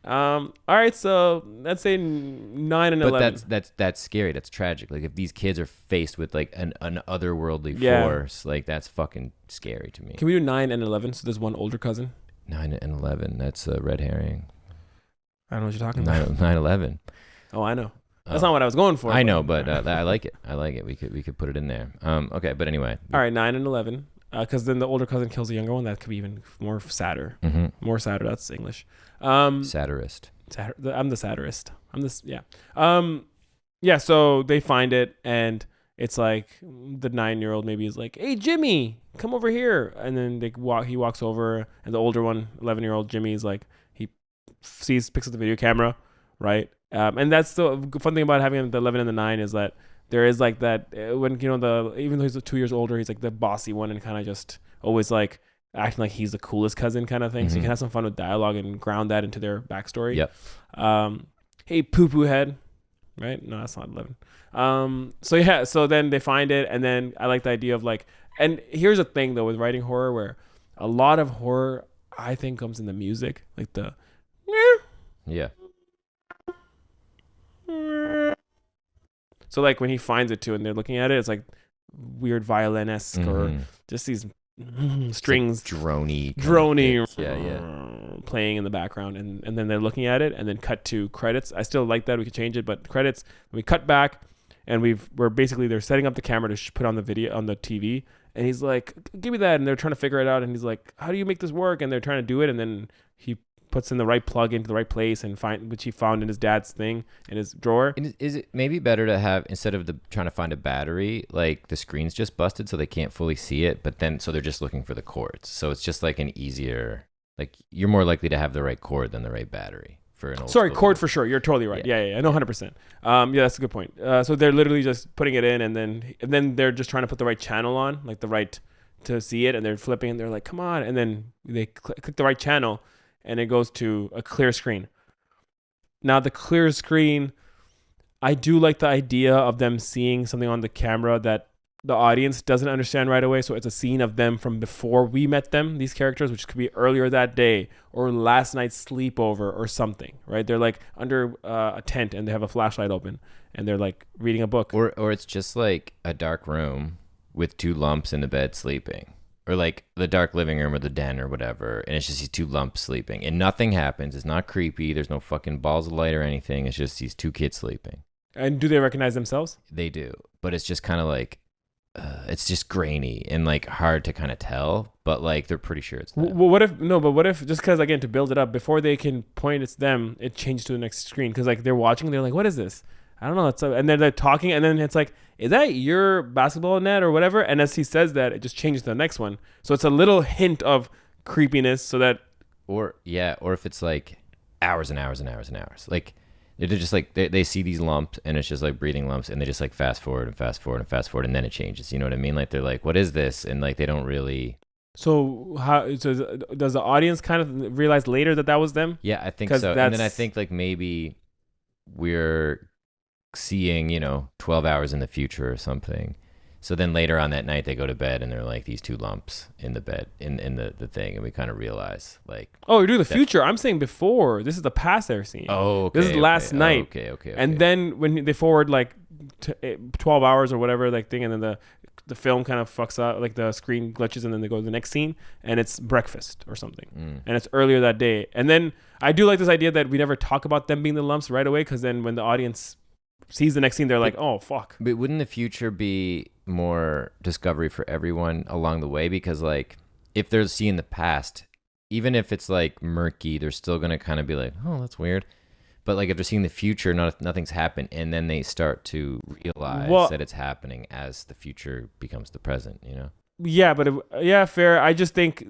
All right. So let's say 9 and 11. But that's scary. That's tragic. Like if these kids are faced with like an otherworldly force, like that's fucking scary to me. Can we do 9 and 11? So there's one older cousin. 9 and 11. That's a red herring. I don't know what you're talking about. 9/11. Oh, I know. That's not what I was going for. I know, but I like it. I like it. We could put it in there. Okay, but anyway. All right, 9 and 11. Because then the older cousin kills the younger one. That could be even more sadder. More sadder. That's English. Satirist. I'm the satirist. I'm this. Yeah. Yeah. So they find it, and it's like the 9-year-old maybe is like, "Hey, Jimmy, come over here." And then he walks over, and the older one, 11-year-old Jimmy, is like, he picks up the video camera, right? And that's the fun thing about having the 11 and the 9 is that there is like that when, you know, even though he's 2 years older, he's like the bossy one and kind of just always like acting like he's the coolest cousin kind of thing. So you can have some fun with dialogue and ground that into their backstory. Yep. Hey, poo-poo head. Right? No, that's not 11. So yeah, so then they find it, and then I like the idea of like, and here's the thing though with writing horror, where a lot of horror I think comes in the music, like the yeah. So like when he finds it too, and they're looking at it, it's like weird violin-esque or just these strings, like drony, playing in the background, and then they're looking at it, and then cut to credits. I still like that. We could change it, but credits. We cut back, and we're basically they're setting up the camera to put on the video on the TV, and he's like, "Give me that," and they're trying to figure it out, and he's like, "How do you make this work?" And they're trying to do it, and then he puts in the right plug into the right place and which he found in his dad's thing in his drawer. Is it maybe better to have, instead of trying to find a battery, like the screen's just busted so they can't fully see it, but then so they're just looking for the cords. So it's just like an easier, like you're more likely to have the right cord than the right battery for an old. Sorry, cord for sure. You're totally right. Yeah, I know 100%. Yeah, that's a good point. So they're literally just putting it in, and then they're just trying to put the right channel on, like the right to see it, and they're flipping and they're like, come on, and then they click the right channel and it goes to a clear screen. Now the clear screen, I do like the idea of them seeing something on the camera that the audience doesn't understand right away. So it's a scene of them from before we met them, these characters, which could be earlier that day or last night's sleepover or something, right? They're like under a tent and they have a flashlight open and they're like reading a book. Or it's just like a dark room with two lumps in the bed sleeping, or like the dark living room or the den or whatever, and it's just these two lumps sleeping and nothing happens. It's not creepy. There's no fucking balls of light or anything. It's just these two kids sleeping. And do they recognize themselves? They do, but it's just kind of like it's just grainy and like hard to kind of tell, but like they're pretty sure it's them. Well, what if just because, again, to build it up, before they can point it's them, it changed to the next screen, because like they're watching, they're like, what is this? I don't know. And then they're talking, and then it's like, is that your basketball net or whatever? And as he says that, it just changes to the next one. So it's a little hint of creepiness, so that... Or if it's like hours and hours and hours and hours. Like, they're just like, they see these lumps, and it's just like breathing lumps, and they just like fast forward and fast forward and fast forward, and then it changes. You know what I mean? Like, they're like, what is this? And like, they don't really... So does the audience kind of realize later that was them? Yeah, I think so. And then I think like maybe we're seeing, 12 hours in the future or something. So then later on that night they go to bed and they're like these two lumps in the bed in the thing, and we kind of realize like, oh, you're doing the future. I'm saying before. This is the past they're seeing. Oh, okay. This is last night. Okay. And then when they forward like 12 hours or whatever like thing, and then the film kind of fucks up, like the screen glitches, and then they go to the next scene and it's breakfast or something. And it's earlier that day. And then I do like this idea that we never talk about them being the lumps right away, because then when the audience sees the next scene, they're like, oh, fuck. But wouldn't the future be more discovery for everyone along the way? Because like if they're seeing the past, even if it's like murky, they're still going to kind of be like, oh, that's weird. But like if they're seeing the future, nothing's happened, and then they start to realize that it's happening as the future becomes the present, Yeah, but fair. I just think,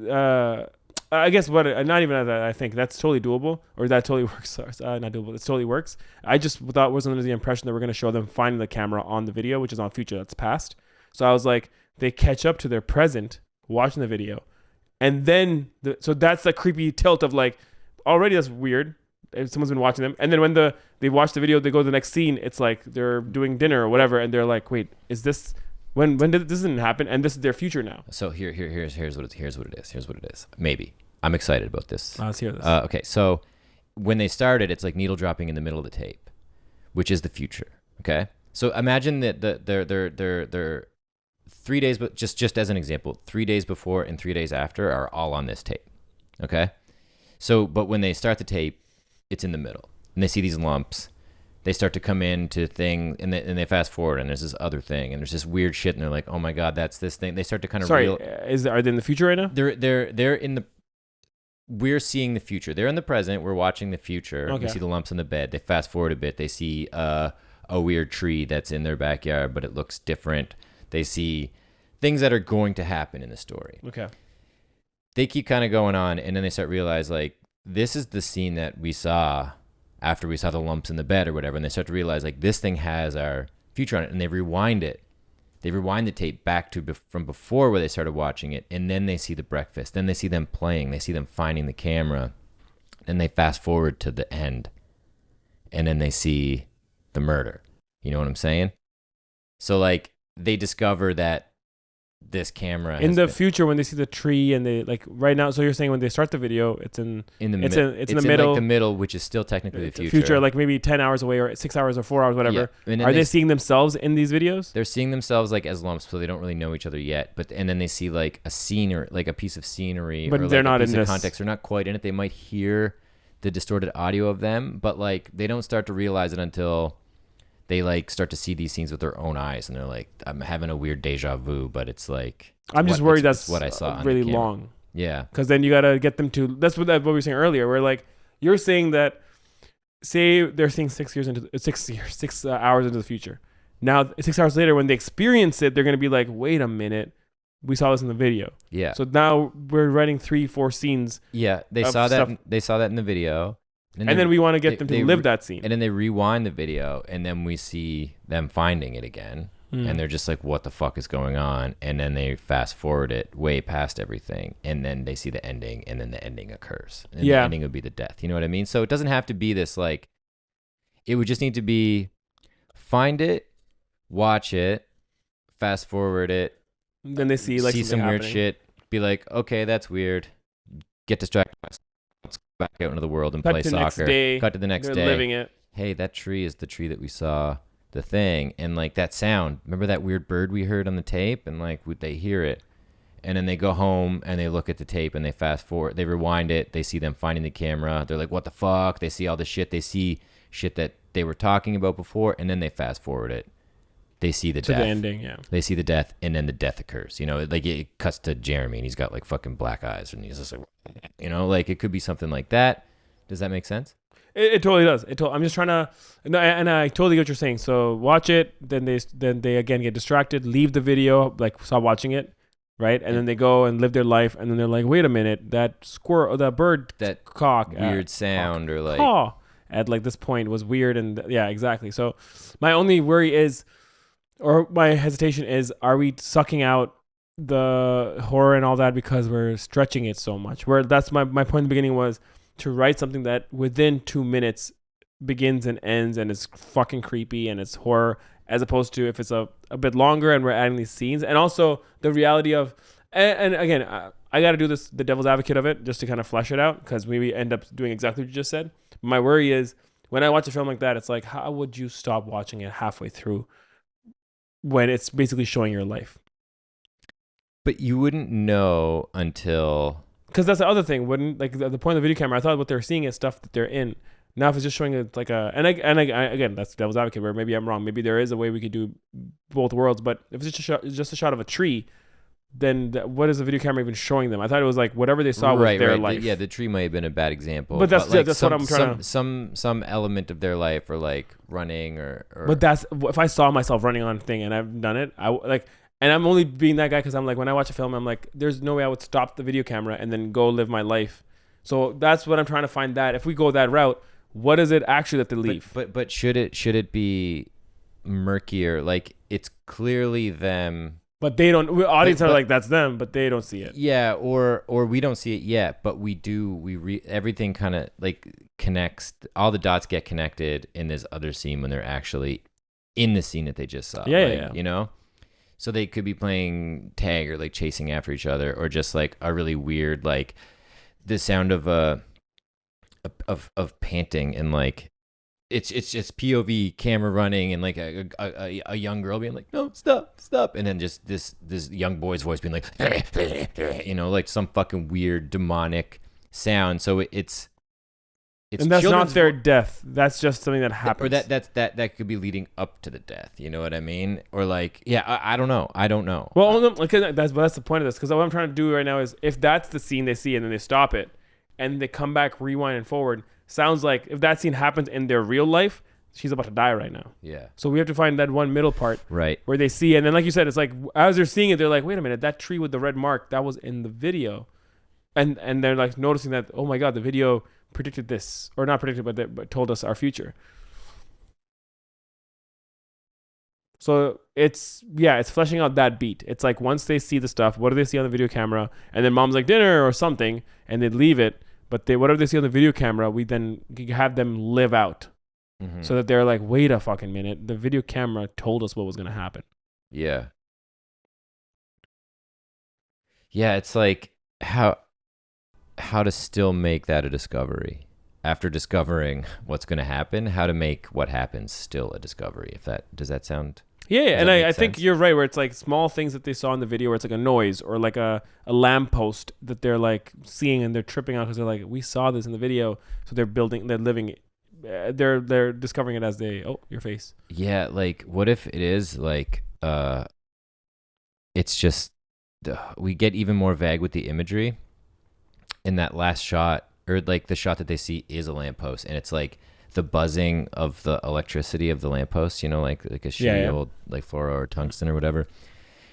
I guess not even that I think that's totally doable, or that totally works. Not doable. It totally works. I just wasn't under the impression that we're going to show them finding the camera on the video, which is on future, that's past. So I was like, they catch up to their present watching the video, and then so that's the creepy tilt of like, already that's weird. If someone's been watching them, and then when they watch the video, they go to the next scene. It's like they're doing dinner or whatever, and they're like, "Wait, is this when did this didn't happen?" And this is their future now. So here's what it is. Maybe I'm excited about this. Let's hear this. Okay, so when they started, it's like needle dropping in the middle of the tape, which is the future. Okay, so imagine that they're 3 days, but just as an example, 3 days before and 3 days after are all on this tape. Okay, so but when they start the tape, it's in the middle, and they see these lumps. They start to come into thing, and they fast forward, and there's this other thing, and there's this weird shit, and they're like, "Oh my god, that's this thing." They start to kind of are they in the future right now? They're in the. We're seeing the future. They're in the present. We're watching the future. Okay. We see the lumps in the bed. They fast forward a bit. They see a weird tree that's in their backyard, but it looks different. They see things that are going to happen in the story. Okay. They keep kind of going on, and then they start to realize like, this is the scene that we saw after we saw the lumps in the bed or whatever. And they start to realize like this thing has our future on it, and they rewind it. They rewind the tape back to from before where they started watching it. And then they see the breakfast. Then they see them playing. They see them finding the camera. Then they fast forward to the end, and then they see the murder. You know what I'm saying? So like they discover that this camera in the future, when they see the tree, and they like right now. So you're saying when they start the video, it's in the middle. Like the middle, which is still technically the future. Like maybe 10 hours away, or 6 hours, or 4 hours, whatever. Yeah. Are they seeing themselves in these videos? They're seeing themselves like as lumps, so they don't really know each other yet. And then they see like a scene, or like a piece of scenery, but or they're like not a piece in of this context. They're not quite in it. They might hear the distorted audio of them, but like they don't start to realize it until they like start to see these scenes with their own eyes, and they're like, I'm having a weird deja vu, but it's like, I'm just worried that's what I saw really long. Yeah, because then you gotta get them to. That's what we were saying earlier. Where like you're saying that, say they're seeing 6 hours into the future. Now 6 hours later, when they experience it, they're gonna be like, wait a minute, we saw this in the video. Yeah. So now we're writing 3-4 scenes. Yeah, they saw that. They saw that in the video, and then we want to get them to live that scene. And then they rewind the video, and then we see them finding it again, and they're just like, "What the fuck is going on?" And then they fast forward it way past everything, and then they see the ending, and then the ending occurs. And the ending would be the death. You know what I mean? So it doesn't have to be this like. It would just need to be, find it, watch it, fast forward it. Then they see like some weird shit. Be like, okay, that's weird. Get distracted. Let's go back out into the world and play soccer. Cut to the next day. They're living it. Hey, that tree is the tree that we saw the thing, and like that sound. Remember that weird bird we heard on the tape, and like they hear it, and then they go home and they look at the tape and they fast forward. They rewind it. They see them finding the camera. They're like, what the fuck? They see all the shit. They see shit that they were talking about before, and then they fast forward it. They see the death. To the ending, yeah. They see the death, and then the death occurs. You know, like it cuts to Jeremy, and he's got like fucking black eyes, and he's just like, you know, like it could be something like that. Does that make sense? It totally does. I'm just trying to, and I totally get what you're saying. So watch it, then they again get distracted, leave the video, like stop watching it, right? And then they go and live their life, and then they're like, wait a minute, that squirrel, that bird, that cock, weird sound, or like caw at like this point was weird, and yeah, exactly. So my only worry is, or my hesitation is, are we sucking out the horror and all that because we're stretching it so much? Where that's my point in the beginning was to write something that within 2 minutes begins and ends and is fucking creepy and it's horror, as opposed to if it's a bit longer and we're adding these scenes. And also the reality of, and again, I got to do this, the devil's advocate of it, just to kind of flesh it out, because maybe end up doing exactly what you just said. My worry is when I watch a film like that, it's like, how would you stop watching it halfway through when it's basically showing your life? But you wouldn't know until... Because that's the other thing. Wouldn't, like, the point of the video camera, I thought what they're seeing is stuff that they're in. Now if it's just showing it like a... And again, that's devil's advocate, where maybe I'm wrong. Maybe there is a way we could do both worlds. But if it's just a shot of a tree, then what is the video camera even showing them? I thought it was like whatever they saw was their life. The tree might have been a bad example. But that's like what I'm trying to... Some element of their life, or like running or... But that's... If I saw myself running on a thing and I've done it, I like... And I'm only being that guy because I'm like, when I watch a film, I'm like, there's no way I would stop the video camera and then go live my life. So that's what I'm trying to find, that if we go that route, what is it actually that they leave? But should it be murkier? Like, it's clearly them. But they don't. Audience are like, that's them, but they don't see it. Yeah, or we don't see it yet, but we do. Everything kind of like connects. All the dots get connected in this other scene when they're actually in the scene that they just saw. Yeah. You know. So they could be playing tag or like chasing after each other, or just like a really weird, like the sound of panting, and like it's just POV camera running, and like a young girl being like, no, stop, and then just this young boy's voice being like, you know, like some fucking weird demonic sound. So it's and that's not their death. That's just something that happens. Or that could be leading up to the death. You know what I mean? Or like, yeah, I don't know. Well, that's the point of this. Because what I'm trying to do right now is, if that's the scene they see and then they stop it, and they come back, rewind and forward, sounds like if that scene happens in their real life, she's about to die right now. Yeah. So we have to find that one middle part, right, where they see, and then like you said, it's like as they're seeing it, they're like, wait a minute, that tree with the red mark, that was in the video, and they're like noticing that, oh my god, the video predicted this, or not predicted, but told us our future. So it's fleshing out that beat. It's like once they see the stuff, what do they see on the video camera? And then mom's like, dinner or something, and they leave it. But whatever they see on the video camera, we then have them live out. Mm-hmm. So that they're like, wait a fucking minute, the video camera told us what was going to happen. Yeah. Yeah, it's like how to still make that a discovery after discovering what's going to happen. How to make what happens still a discovery. Does that sound? Yeah, and I think you're right. Where it's like small things that they saw in the video, where it's like a noise or like a lamppost that they're like seeing and they're tripping out because they're like, we saw this in the video, so they're living it. They're discovering it as your face. Yeah, like what if it is like it's just we get even more vague with the imagery. In that last shot, or like the shot that they see is a lamppost, and it's like the buzzing of the electricity of the lamppost, you know, like a shitty old like fluoro or tungsten or whatever.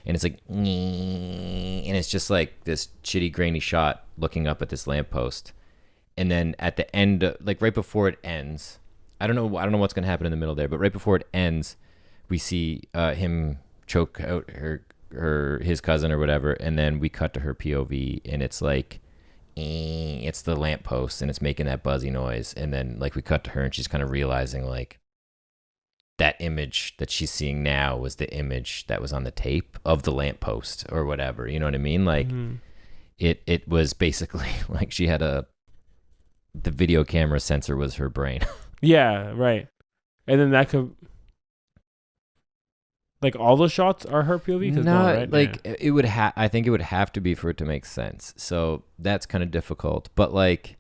And it's like, and it's just like this shitty grainy shot looking up at this lamppost. And then at the end, like right before it ends, I don't know what's going to happen in the middle there, but right before it ends, we see him choke out his cousin or whatever. And then we cut to her POV, and it's like, it's the lamppost, and it's making that buzzy noise. And then like we cut to her, and she's kind of realizing like that image that she's seeing now was the image that was on the tape of the lamppost or whatever. You know what I mean? Like it was basically like she had the video camera sensor was her brain. Yeah, right. And then that could, like, all the shots are her POV? No, right? Like it would I think it would have to be for it to make sense. So that's kind of difficult. But like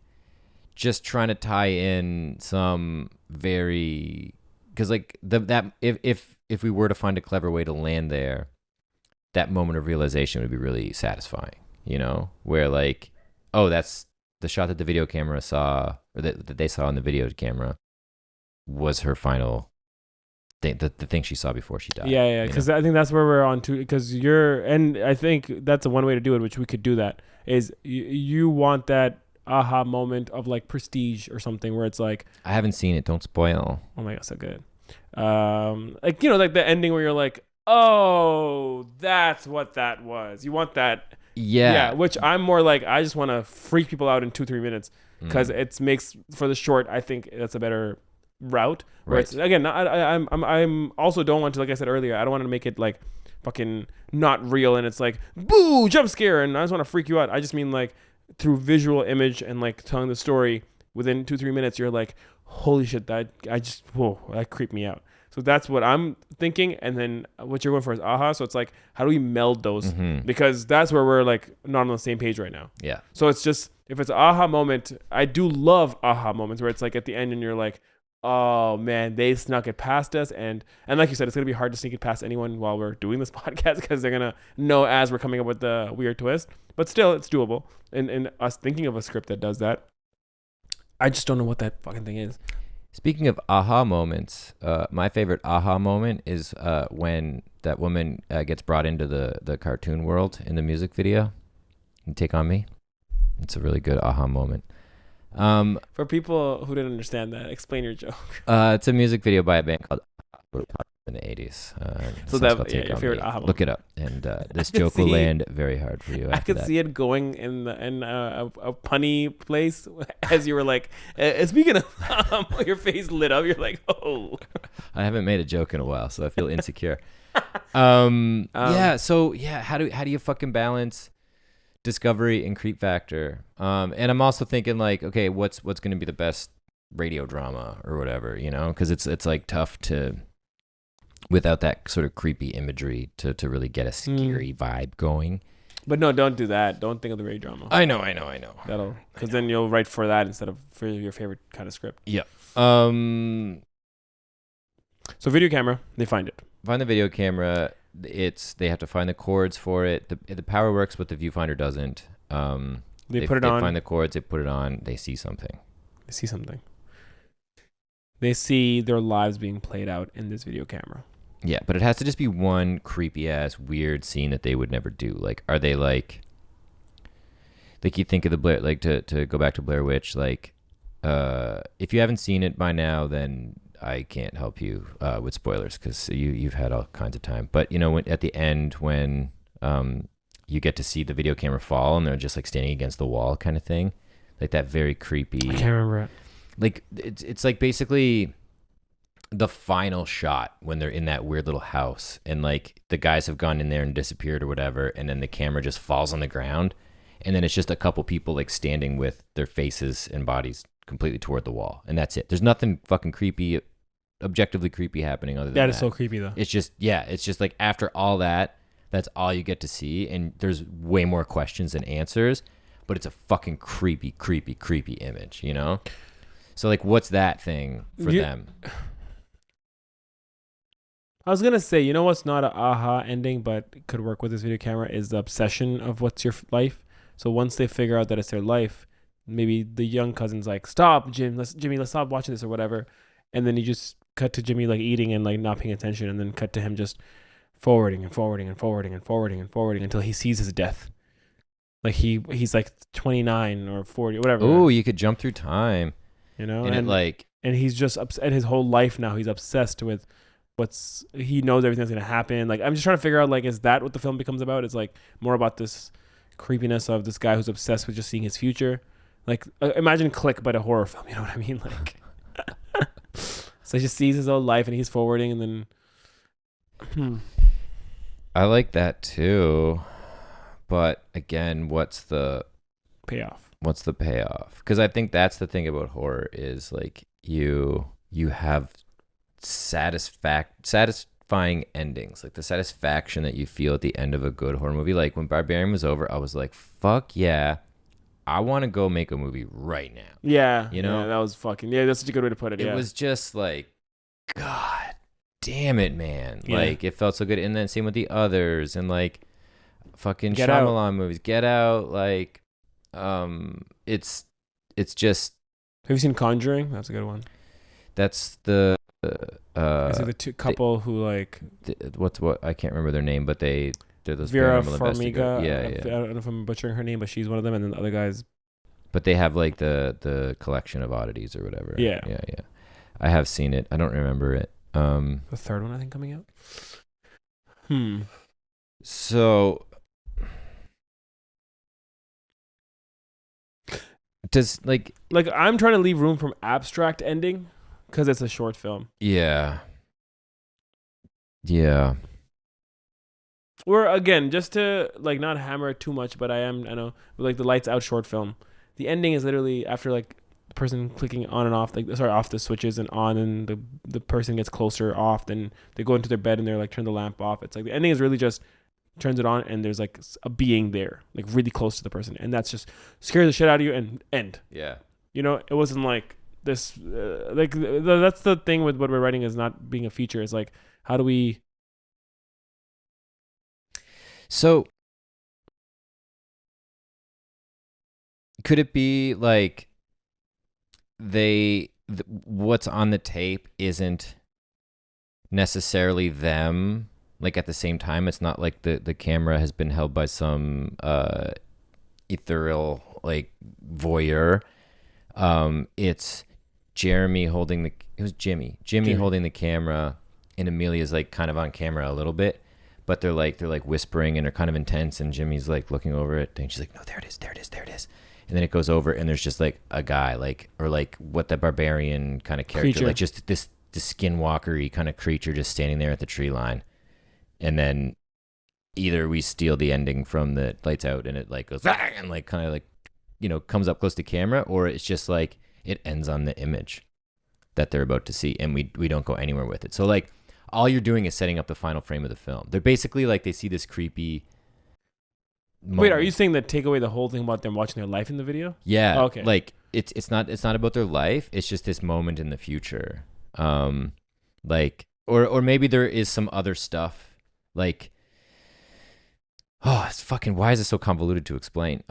just trying to tie in some very, because like that if we were to find a clever way to land there, that moment of realization would be really satisfying, you know, where like, oh, that's the shot that the video camera saw, or that they saw on the video camera, was her final thing, the thing she saw before she died. Yeah, because I think that's where we're on to, because and I think that's one way to do it, which we could do that, is you want that aha moment of like Prestige or something where it's like, I haven't seen it, don't spoil. oh my god, so good. Like, you know, like the ending where you're like, oh, that's what that was. You want that. Yeah, which I'm more like, I just want to freak people out in 2-3 minutes, because it makes for the short. I think that's a better route. Where it's, again, I'm also don't want to, like I said earlier, I don't want to make it like fucking not real and it's like boo jump scare and I just want to freak you out. I just mean like through visual image and like telling the story within 2-3 minutes, you're like, holy shit, that creeped me out. So that's what I'm thinking. And then what you're going for is aha. So it's like, how do we meld those? Because that's where we're like not on the same page right now. Yeah. So it's just, if it's an aha moment, I do love aha moments where it's like at the end and you're like, oh man, they snuck it past us. And like you said, it's going to be hard to sneak it past anyone while we're doing this podcast, because they're going to know as we're coming up with the weird twist. But still, it's doable. And us thinking of a script that does that, I just don't know what that fucking thing is. Speaking of aha moments, my favorite aha moment is when that woman gets brought into the cartoon world in the music video. And Take On Me. It's a really good aha moment. For people who didn't understand that, explain your joke. It's a music video by a band called in the 80s. So that, your favorite aha moment. Look it up, and this joke will land very hard for you. I could see it going in a punny place as you were like, speaking of, your face lit up. You're like, oh. I haven't made a joke in a while, so I feel insecure. Yeah. So yeah, how do you fucking balance discovery and creep factor? And I'm also thinking like, okay, what's going to be the best radio drama or whatever, you know? Because it's like tough to, without that sort of creepy imagery, to really get a scary vibe going. But no, don't do that. Don't think of the radio drama. I know. That'll, because then you'll write for that instead of for your favorite kind of script. Yeah. So video camera, they find it. Find the video camera. They have to find the cords for it. The power works, but the viewfinder doesn't. They put it on. They find the cords. They put it on. They see something. They see their lives being played out in this video camera. Yeah, but it has to just be one creepy ass weird scene that they would never do. Like, are they like you think of the Blair, like to go back to Blair Witch, like if you haven't seen it by now, then I can't help you with spoilers, because you've had all kinds of time. But you know, at the end when you get to see the video camera fall and they're just like standing against the wall kind of thing, like that very creepy. I can't remember it. Like it's like basically the final shot when they're in that weird little house and like the guys have gone in there and disappeared or whatever, and then the camera just falls on the ground, and then it's just a couple people like standing with their faces and bodies completely toward the wall, and that's it. There's nothing fucking creepy, objectively creepy happening other than that. That is so creepy though. It's just like after all that, that's all you get to see, and there's way more questions than answers, but it's a fucking creepy image, you know? So like, what's that thing for them? I was going to say, you know what's not an aha ending, but could work with this video camera, is the obsession of what's your life. So once they figure out that it's their life, maybe the young cousin's like, stop, Jimmy, let's stop watching this or whatever. And then you just cut to Jimmy like eating and like not paying attention, and then cut to him just forwarding and forwarding and forwarding and forwarding and forwarding until he sees his death. Like he's like 29 or 40 or whatever. Oh, you could jump through time. You know, and he's just upset. His whole life now, he's obsessed with he knows everything that's gonna happen. Like, I'm just trying to figure out, like, is that what the film becomes about? It's like more about this creepiness of this guy who's obsessed with just seeing his future. Like, imagine Click, but a horror film. You know what I mean? Like, so he just sees his own life and he's forwarding, and then. I like that too, but again, what's the payoff? What's the payoff? Because I think that's the thing about horror is like you have satisfying endings, like the satisfaction that you feel at the end of a good horror movie. Like when Barbarian was over, I was like, fuck yeah, I want to go make a movie right now. Yeah, you know, that was fucking that's such a good way to put it. It was just like, God damn it, man. Yeah. Like it felt so good. And then same with the others, and like fucking Get Shyamalan Out. movies, Get Out. Like it's just. Have you seen Conjuring? That's a good one. That's the I see the two couple who like what I can't remember their name, but they're those Vera paranormal Farmiga. investigators. Yeah. I don't know if I'm butchering her name, but she's one of them, and then the other guys. But they have like the collection of oddities or whatever. Yeah. I have seen it. I don't remember it. The third one, I think, coming out. So does like I'm trying to leave room from abstract ending because it's a short film. Yeah. Or again, just to like not hammer it too much, but I know, like the Lights Out short film, the ending is literally after like the person clicking on and off, off the switches and on, and the person gets closer off, then they go into their bed and they're like, turn the lamp off. It's like the ending is really just turns it on and there's like a being there, like really close to the person, and that's just scares the shit out of you and end. Yeah. You know, it wasn't like this, that's the thing with what we're writing is not being a feature. It's like, how do we. So could it be like what's on the tape isn't necessarily them, like at the same time? It's not like the camera has been held by some ethereal like voyeur. It's Jimmy holding the camera, and Amelia's like kind of on camera a little bit, but they're like whispering and they're kind of intense, and Jimmy's like looking over it and she's like, no, there it is, and then it goes over and there's just like a guy, like, or like what the Barbarian kind of character creature. Like just this skinwalker-y kind of creature just standing there at the tree line. And then either we steal the ending from the Lights Out and it like goes and like kind of like, you know, comes up close to camera, or it's just like it ends on the image that they're about to see and we don't go anywhere with it. So like all you're doing is setting up the final frame of the film. They're basically like, they see this creepy moment. Wait, are you saying that take away the whole thing about them watching their life in the video? Yeah. Oh, okay. Like it's not about their life. It's just this moment in the future. Like, or maybe there is some other stuff. Like, oh, it's fucking, why is it so convoluted to explain?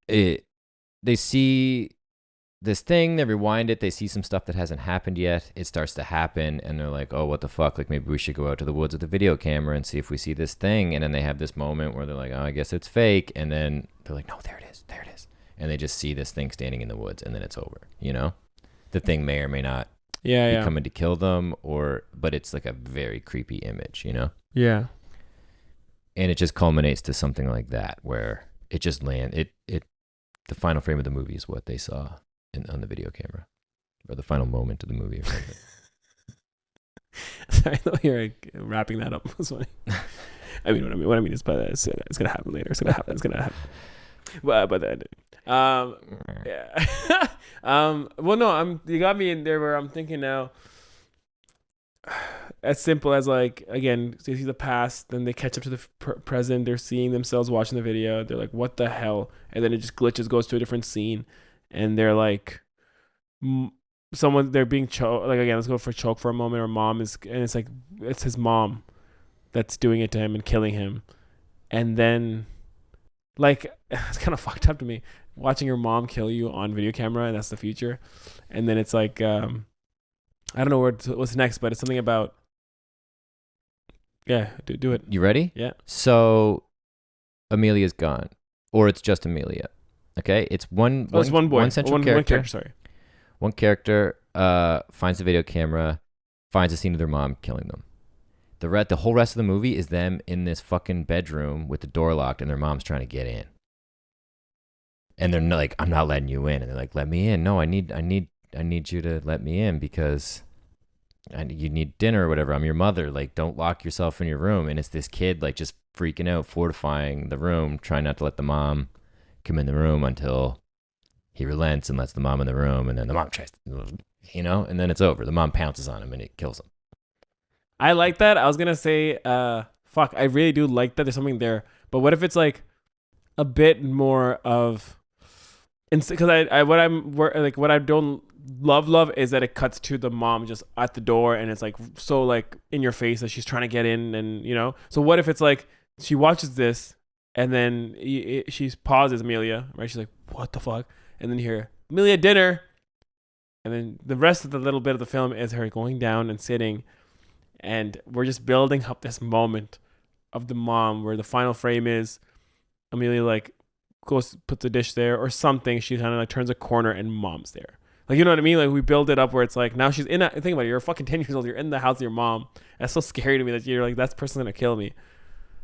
They see this thing, they rewind it, they see some stuff that hasn't happened yet, it starts to happen, and they're like, oh, what the fuck, like maybe we should go out to the woods with a video camera and see if we see this thing. And then they have this moment where they're like, oh, I guess it's fake, and then they're like, no, there it is, and they just see this thing standing in the woods, and then it's over. You know, the thing may or may not be coming to kill them, but it's like a very creepy image, you know? Yeah. And it just culminates to something like that, where it just the final frame of the movie is what they saw on the video camera, or the final moment of the movie or something. Sorry, I thought you were wrapping that up. It was funny. I mean, what I mean is, but it's gonna happen later. It's gonna happen. But then, yeah. Well, no, you got me in there where I'm thinking now. As simple as like, again, they see the past, then they catch up to the present. They're seeing themselves watching the video. They're like, "What the hell?" And then it just glitches, goes to a different scene, and they're like, they're being choked. Like, again, let's go for choke for a moment. Or mom is, and it's like it's his mom that's doing it to him and killing him, and then like it's kind of fucked up to me. watching your mom kill you on video camera, and that's the future. And then it's like, I don't know what's next, but it's something about. Yeah, do it. You ready? Yeah. So, Amelia's gone, or it's just Amelia. Okay, it's one boy, one central character. One character finds the video camera, finds a scene of their mom killing them. The whole rest of the movie is them in this fucking bedroom with the door locked, and their mom's trying to get in. And they're like, "I'm not letting you in," and they're like, "Let me in." No, I need you to let me in because you need dinner or whatever. I'm your mother. Like, don't lock yourself in your room. And it's this kid like just freaking out, fortifying the room, trying not to let the mom come in the room until he relents and lets the mom in the room, and then the mom tries to, and then it's over. The mom pounces on him and it kills him. I like that. I was gonna say, fuck, I really do like that. There's something there, but what if it's like a bit more of, because what I don't love is that it cuts to the mom just at the door, and it's like so like in your face that she's trying to get in, and So what if it's like she watches this, and then she pauses Amelia, right? She's like, what the fuck? And then you hear, Amelia, dinner. And then the rest of the little bit of the film is her going down and sitting. And we're just building up this moment of the mom where the final frame is Amelia like goes, puts a dish there or something. She kind of like turns a corner and mom's there. Like, you know what I mean? Like, we build it up where it's like, now she's in think about it. You're fucking 10 years old. You're in the house of your mom. That's so scary to me that you're like, that person's going to kill me.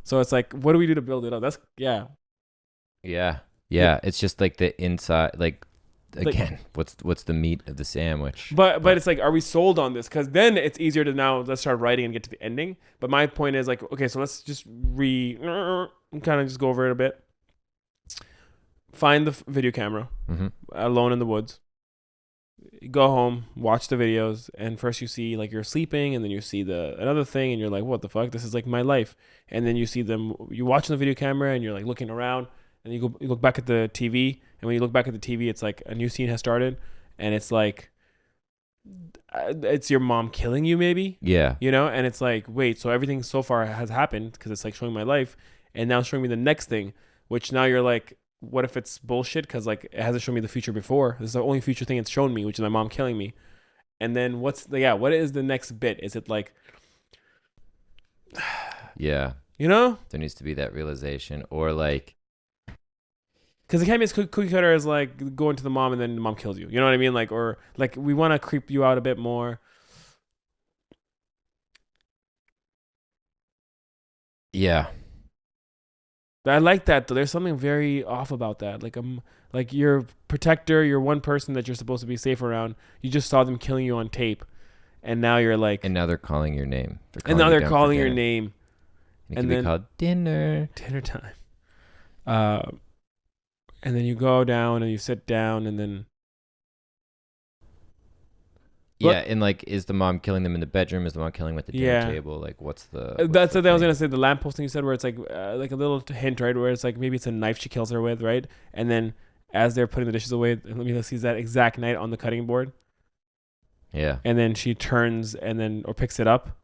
So it's like, what do we do to build it up? That's, yeah. Yeah. It's just like the inside, like, again, what's the meat of the sandwich? But it's like, are we sold on this? Because then it's easier to now let's start writing and get to the ending. But my point is like, okay, so let's just kind of just go over it a bit. Find the video camera, alone in the woods. Go home, watch the videos, and first you see like you're sleeping, and then you see another thing, and you're like, what the fuck? This is like my life. And then you see them, you watch the video camera, and you're like looking around, and you look back at the TV, and when you look back at the TV, it's like a new scene has started, and it's like it's your mom killing you, maybe. Yeah. And it's like, wait, so everything so far has happened because it's like showing my life, and now showing me the next thing, which now you're like, what if it's bullshit? Because like it hasn't shown me the future before. This is the only future thing it's shown me, which is my mom killing me. And then what is the next bit? Is it like, yeah, there needs to be that realization, or like, because it can't be as cookie cutter as like going to the mom and then the mom kills you. You know what I mean? Like, or like we want to creep you out a bit more. Yeah. I like that though. There's something very off about that. Like your protector, your one person that you're supposed to be safe around. You just saw them killing you on tape, and now you're like. And now they're calling your name. And now they're calling your name. It can be called dinner. Dinner time. And then you go down and you sit down, and then. Yeah, and like, is the mom killing them in the bedroom? Is the mom killing them at the dinner table? Like, what's the? That's the thing I was gonna say. The lamppost thing you said, where it's like a little hint, right? Where it's like maybe it's a knife she kills her with, right? And then as they're putting the dishes away, Amelia sees that exact knife on the cutting board. Yeah. And then she turns or picks it up.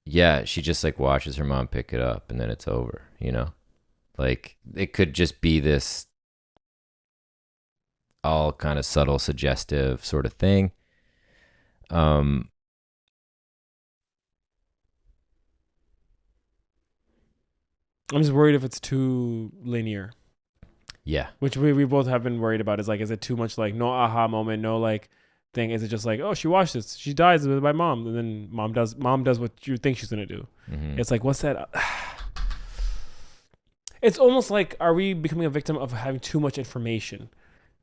Yeah, she just like watches her mom pick it up, and then it's over. Like it could just be this. All kind of subtle, suggestive sort of thing. I'm just worried if it's too linear. Yeah. Which we both have been worried about. Is like, is it too much like no aha moment, no like thing? Is it just like, oh, she watched this, she dies with my mom, and then mom does what you think she's gonna do. Mm-hmm. It's like, what's that? It's almost like, are we becoming a victim of having too much information?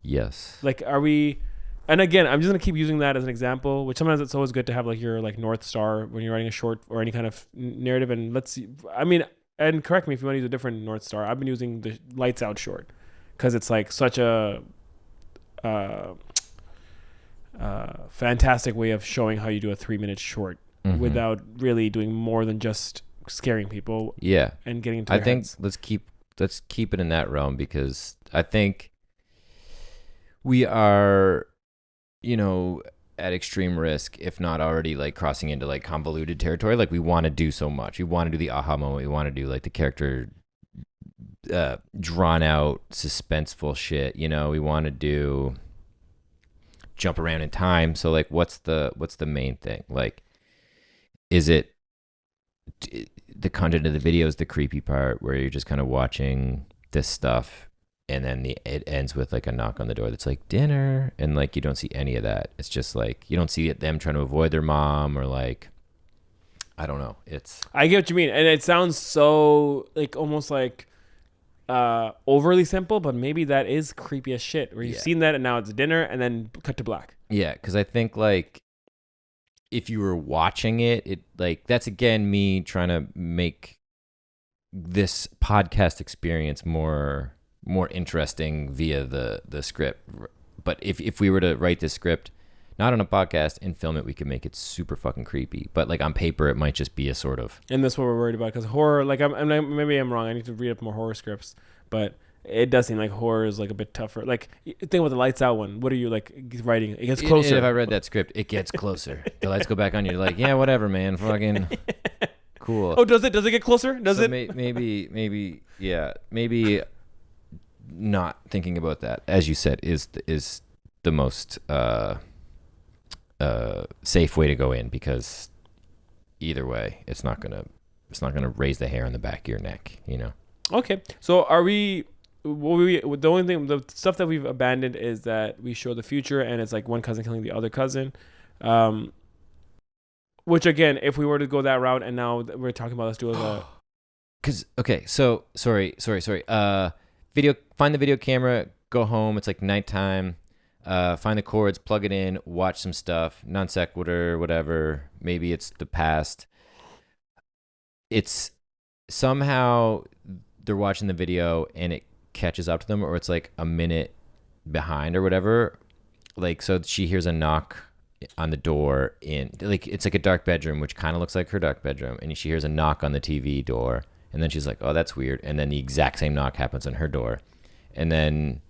Yes. Like, are we? And again, I'm just gonna keep using that as an example. Which sometimes it's always good to have like your like North Star when you're writing a short or any kind of narrative. And let's see. I mean, and correct me if you want to use a different North Star. I've been using the Lights Out short because it's like such a fantastic way of showing how you do a 3-minute short without really doing more than just scaring people. Yeah. And getting into. I think let's keep it in that realm, because I think. We are, at extreme risk, if not already like crossing into like convoluted territory. Like, we want to do so much. We want to do the aha moment. We want to do like the character drawn out, suspenseful shit. You know, we want to do jump around in time. So like, what's the main thing? Like, is it the content of the video is the creepy part where you're just kind of watching this stuff, and then it ends with like a knock on the door that's like dinner, and like you don't see any of that. It's just like you don't see them trying to avoid their mom, or like, I don't know. I get what you mean, and it sounds so like almost like overly simple, but maybe that is creepy as shit. Where you've seen that, and now it's dinner, and then cut to black. Yeah, because I think like if you were watching it like that's again me trying to make this podcast experience more interesting via the script. But if we were to write this script not on a podcast and film it, we could make it super fucking creepy. But like on paper, it might just be a sort of. And that's what we're worried about, because horror, like maybe I'm wrong. I need to read up more horror scripts, but it does seem like horror is like a bit tougher. Like think about the Lights Out one. What are you like writing? It gets closer. If I read that script, it gets closer. The lights go back on. You're like, yeah, whatever, man. Fucking cool. Oh, does it? Does it get closer? Does it? Maybe, yeah. Maybe not thinking about that, as you said, is the most safe way to go in, because either way, it's not gonna raise the hair on the back of your neck, you know. Okay, so are we? The only thing, the stuff that we've abandoned is that we show the future, and it's like one cousin killing the other cousin. Which again, if we were to go that route, and now we're talking about let's do a. Because okay, so sorry. Find the video camera. Go home. It's like nighttime. Find the cords, plug it in, watch some stuff, non sequitur, whatever. Maybe it's the past. It's somehow they're watching the video and it catches up to them, or it's like a minute behind or whatever. Like, so she hears a knock on the door in, like, it's like a dark bedroom, which kind of looks like her dark bedroom. And she hears a knock on the TV door. And then she's like, oh, that's weird. And then the exact same knock happens on her door. And then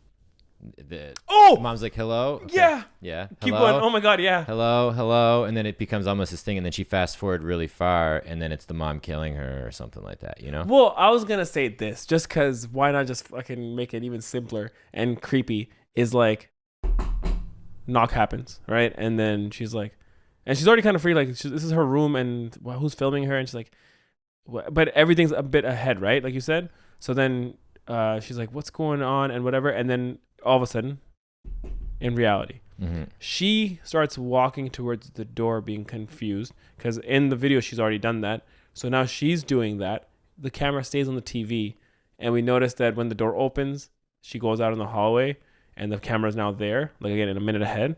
mom's like, hello? Okay. Yeah. Keep going. Oh my God, yeah. Hello. And then it becomes almost this thing. And then she fast forward really far. And then it's the mom killing her or something like that, you know? Well, I was going to say this, just because why not just fucking make it even simpler and creepy, is like, knock happens, right? And then she's like, and she's already kind of free, like, this is her room, and well, who's filming her? And she's like, but everything's a bit ahead, right? Like you said. So then she's like, what's going on and whatever. And then all of a sudden, in reality, she starts walking towards the door being confused, because in the video she's already done that. So now she's doing that. The camera stays on the TV, and we notice that when the door opens, she goes out in the hallway, and the camera's now there, like again in a minute ahead.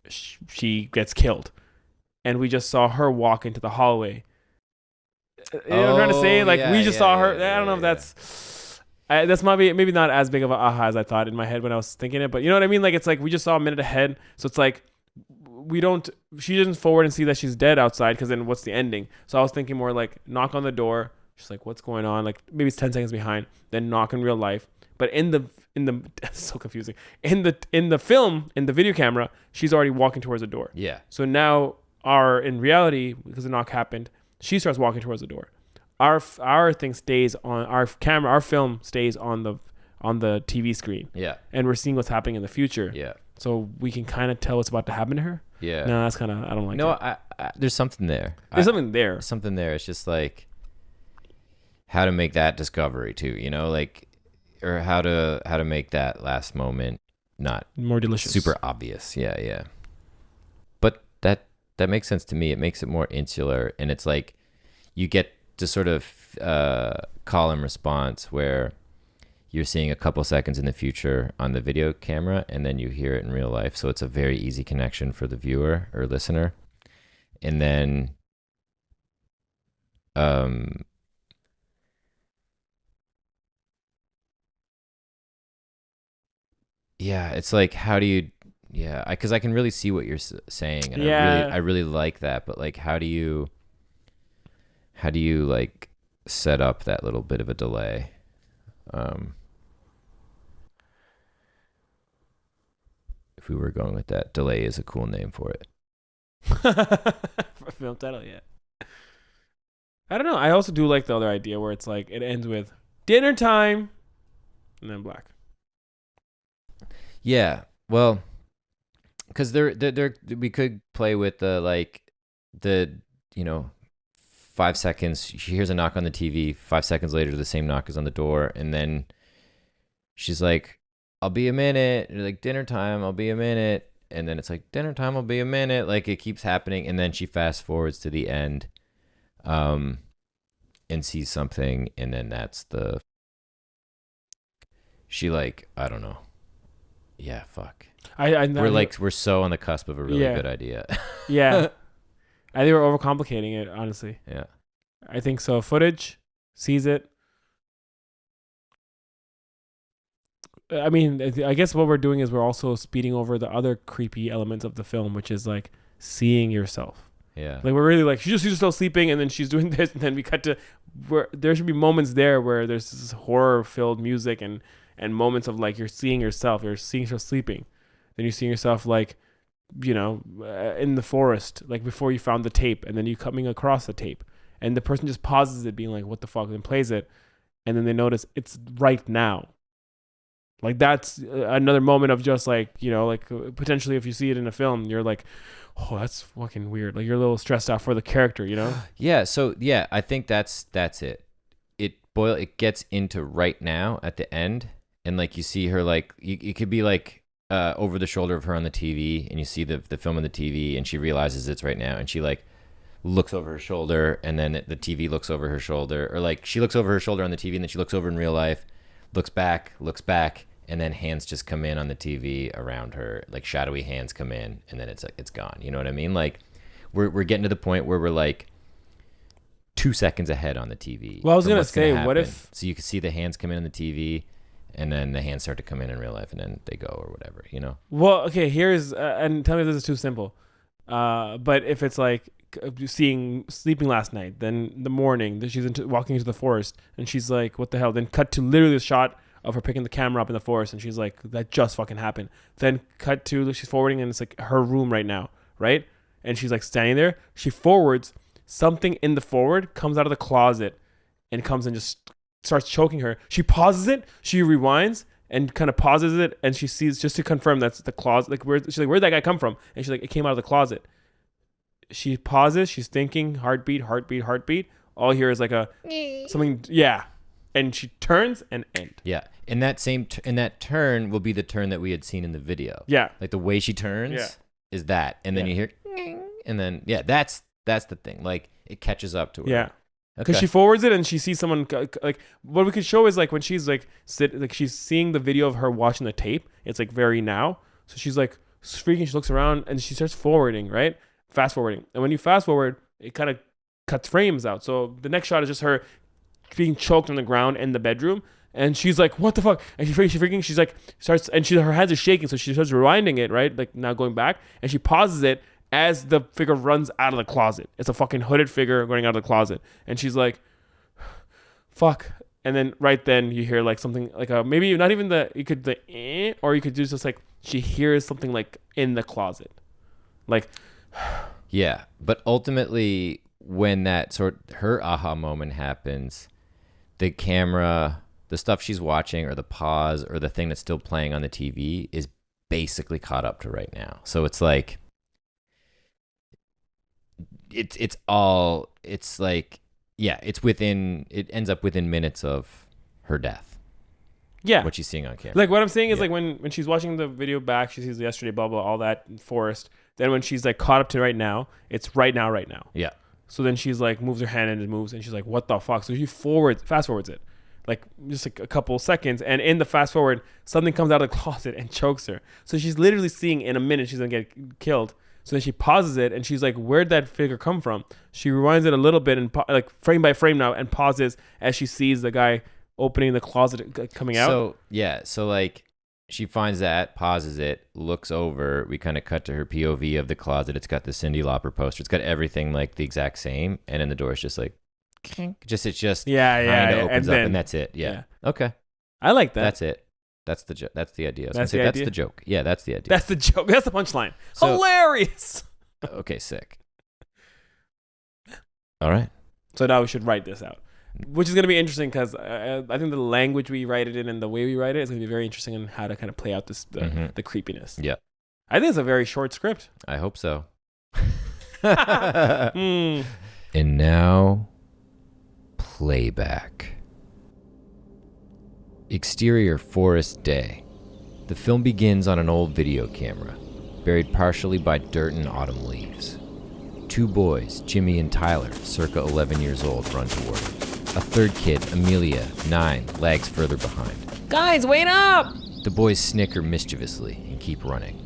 She gets killed, and we just saw her walk into the hallway. You know what I'm trying to say? Like, we just saw her. I don't know if that's maybe not as big of an aha as I thought in my head when I was thinking it, but you know what I mean? Like, it's like we just saw a minute ahead, so it's like she doesn't forward and see that she's dead outside, because then what's the ending? So I was thinking more like knock on the door. She's like, what's going on? Like, maybe it's 10 seconds behind, then knock in real life. But in the it's so confusing. In the film, in the video camera, she's already walking towards the door. Yeah. So now in reality, because the knock happened, she starts walking towards the door. Our thing stays on our camera. Our film stays on the TV screen. Yeah. And we're seeing what's happening in the future. Yeah. So we can kind of tell what's about to happen to her. Yeah. No, that's kind of, I don't like no, that. there's something there. Something there. Something there. It's just like how to make that discovery too, you know, like, or how to make that last moment not more delicious, super obvious. Yeah. But that makes sense to me. It makes it more insular, and it's like you get to sort of call and response where you're seeing a couple seconds in the future on the video camera, and then you hear it in real life. So it's a very easy connection for the viewer or listener. And then yeah, it's like, how do you, because I can really see what you're saying, and I really like that. But like, how do you like set up that little bit of a delay? If we were going with that, delay is a cool name for it. For a film title, yeah. I don't know. I also do like the other idea where it's like it ends with dinner time, and then black. Yeah. Well, because we could play with the 5 seconds. She hears a knock on the TV. 5 seconds later, the same knock is on the door, and then she's like, "I'll be a minute." Like, dinner time. I'll be a minute. And then it's like, dinner time. I'll be a minute. Like, it keeps happening, and then she fast forwards to the end, and sees something, and then she like, I don't know. Yeah, fuck. We're so on the cusp of a really good idea. Yeah. I think we're overcomplicating it, honestly. Yeah. I think so. Footage, sees it. I mean, I guess what we're doing is we're also speeding over the other creepy elements of the film, which is like seeing yourself. Yeah. Like, we're really like, she just sees herself sleeping, and then she's doing this, and then we cut to where there should be moments there where there's this horror-filled music and moments of like, you're seeing yourself sleeping. Then you're seeing yourself like, in the forest, like before you found the tape, and then you coming across the tape, and the person just pauses it, being like, what the fuck, and plays it, and then they notice it's right now. Like, that's another moment of just like, like potentially if you see it in a film, you're like, oh, that's fucking weird. Like, you're a little stressed out for the character, Yeah. So yeah, I think that's it. It gets into right now at the end, and like you see her, like you could be like over the shoulder of her on the TV, and you see the film on the TV, and she realizes it's right now, and she like looks over her shoulder, and then the TV looks over her shoulder, or like she looks over her shoulder on the TV, and then she looks over in real life, looks back, and then hands just come in on the TV around her, like shadowy hands come in, and then it's gone. You know what I mean? Like, we're getting to the point where we're like 2 seconds ahead on the TV. Well, I was gonna say, what if? So you can see the hands come in on the TV, and then the hands start to come in real life, and then they go or whatever. Well, okay. Here's and tell me if this is too simple. But if it's like sleeping last night, then the morning that she's walking into the forest, and she's like, what the hell? Then cut to literally the shot of her picking the camera up in the forest, and she's like, that just fucking happened. Then cut to, she's forwarding, and it's like her room right now, right? And she's like standing there. She forwards, something in the forward comes out of the closet and comes and just starts choking her. She pauses it, she rewinds and kind of pauses it, and she sees, just to confirm that's the closet. Like, she's like, where'd that guy come from? And she's like, it came out of the closet. She pauses, she's thinking, heartbeat. All here is like something, yeah. And she turns and end. Yeah. And that turn will be the turn that we had seen in the video. Yeah. Like, the way she turns is that. And then you hear, and then, yeah, that's the thing. Like, it catches up to her. Yeah. Because she forwards it, and she sees someone, like, what we could show is like when she's like, she's seeing the video of her watching the tape. It's like very now. So she's like freaking, she looks around, and she starts forwarding, right? Fast forwarding. And when you fast forward, it kind of cuts frames out. So the next shot is just her being choked on the ground in the bedroom, and she's like, what the fuck? And she's like, starts, and her hands are shaking, so she starts rewinding it, right? Like, now going back, and she pauses it as the figure runs out of the closet. It's a fucking hooded figure going out of the closet, and she's like, fuck. And then right then you hear like something like maybe not even or you could do just like, she hears something like in the closet, like. Yeah, but ultimately, when her aha moment happens, the camera, the stuff she's watching, or the pause, or the thing that's still playing on the TV is basically caught up to right now. So it's like, it ends up within minutes of her death. Yeah. What she's seeing on camera. Like, what I'm saying is, like, when she's watching the video back, she sees yesterday, blah, blah, all that forest. Then when she's like caught up to right now, it's right now. Yeah. So then she's like, moves her hand and it moves, and she's like, what the fuck? So she fast forwards it, like just like a couple seconds. And in the fast forward, something comes out of the closet and chokes her. So she's literally seeing in a minute she's going to get killed. So then she pauses it, and she's like, where'd that figure come from? She rewinds it a little bit, and like frame by frame now, and pauses as she sees the guy opening the closet coming out. So, yeah. So like, she finds that, pauses it, looks over. We kind of cut to her POV of the closet. It's got the Cyndi Lauper poster. It's got everything like the exact same. And then the door is just like, it's just opens up, and that's it. Yeah. Okay. I like that. That's it. That's the idea. That's the joke. Yeah, that's the idea. That's the joke. That's the punchline. So, hilarious. Okay, sick. All right. So now we should write this out. Which is going to be interesting because I think the language we write it in and the way we write it is going to be very interesting in how to kind of play out the creepiness. Yeah. I think it's a very short script. I hope so. And now, playback. Exterior forest day. The film begins on an old video camera, buried partially by dirt and autumn leaves. Two boys, Jimmy and Tyler, circa 11 years old, run toward him. A third kid, Amelia, 9, lags further behind. Guys, wait up! The boys snicker mischievously and keep running.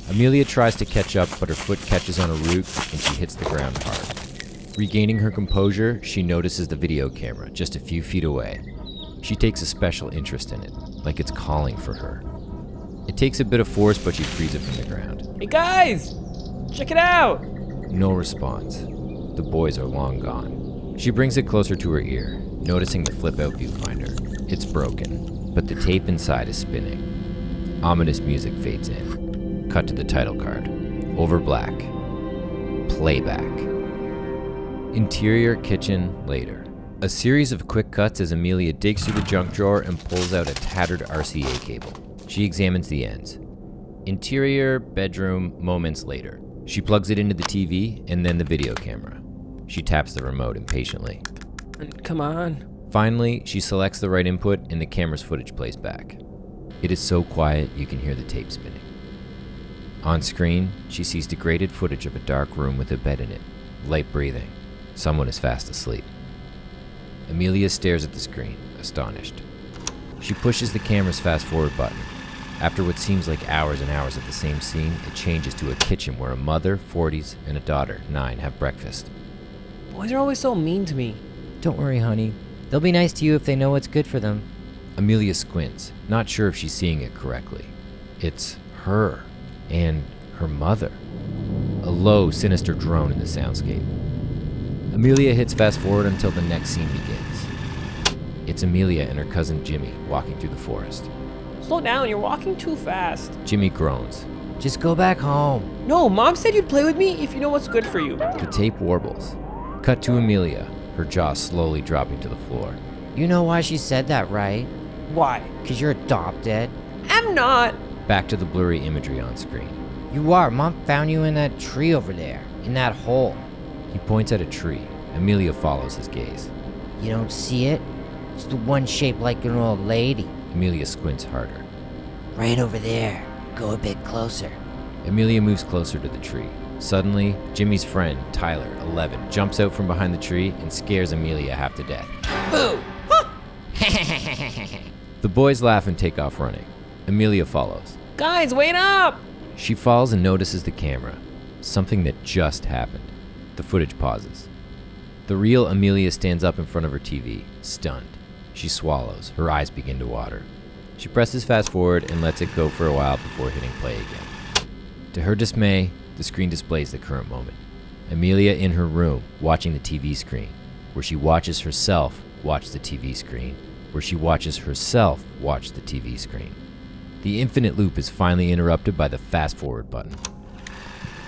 Amelia tries to catch up, but her foot catches on a root and she hits the ground hard. Regaining her composure, she notices the video camera just a few feet away. She takes a special interest in it, like it's calling for her. It takes a bit of force, but she frees it from the ground. Hey guys, check it out! No response. The boys are long gone. She brings it closer to her ear, noticing the flip-out viewfinder. It's broken, but the tape inside is spinning. Ominous music fades in. Cut to the title card. Over black. Playback. Interior kitchen later. A series of quick cuts as Amelia digs through the junk drawer and pulls out a tattered RCA cable. She examines the ends. Interior bedroom moments later. She plugs it into the TV and then the video camera. She taps the remote impatiently. Come on. Finally, she selects the right input and the camera's footage plays back. It is so quiet you can hear the tape spinning. On screen, she sees degraded footage of a dark room with a bed in it, light breathing. Someone is fast asleep. Amelia stares at the screen, astonished. She pushes the camera's fast-forward button. After what seems like hours and hours of the same scene, it changes to a kitchen where a mother, 40s, and a daughter, 9, have breakfast. Boys are always so mean to me. Don't worry, honey. They'll be nice to you if they know what's good for them. Amelia squints, not sure if she's seeing it correctly. It's her and her mother. A low, sinister drone in the soundscape. Amelia hits fast forward until the next scene begins. It's Amelia and her cousin Jimmy walking through the forest. Slow down, you're walking too fast. Jimmy groans. Just go back home. No, Mom said you'd play with me if you know what's good for you. The tape warbles. Cut to Amelia, her jaw slowly dropping to the floor. You know why she said that, right? Why? 'Cause you're adopted. I'm not. Back to the blurry imagery on screen. You are. Mom found you in that tree over there, in that hole. He points at a tree. Amelia follows his gaze. You don't see it? It's the one shaped like an old lady. Amelia squints harder. Right over there. Go a bit closer. Amelia moves closer to the tree. Suddenly, Jimmy's friend, Tyler, 11, jumps out from behind the tree and scares Amelia half to death. Boo! The boys laugh and take off running. Amelia follows. Guys, wait up! She falls and notices the camera. Something that just happened. The footage pauses. The real Amelia stands up in front of her TV, stunned. She swallows. Her eyes begin to water. She presses fast forward and lets it go for a while before hitting play again. To her dismay, the screen displays the current moment. Amelia in her room, watching the TV screen, where she watches herself watch the TV screen, where she watches herself watch the TV screen. The infinite loop is finally interrupted by the fast forward button.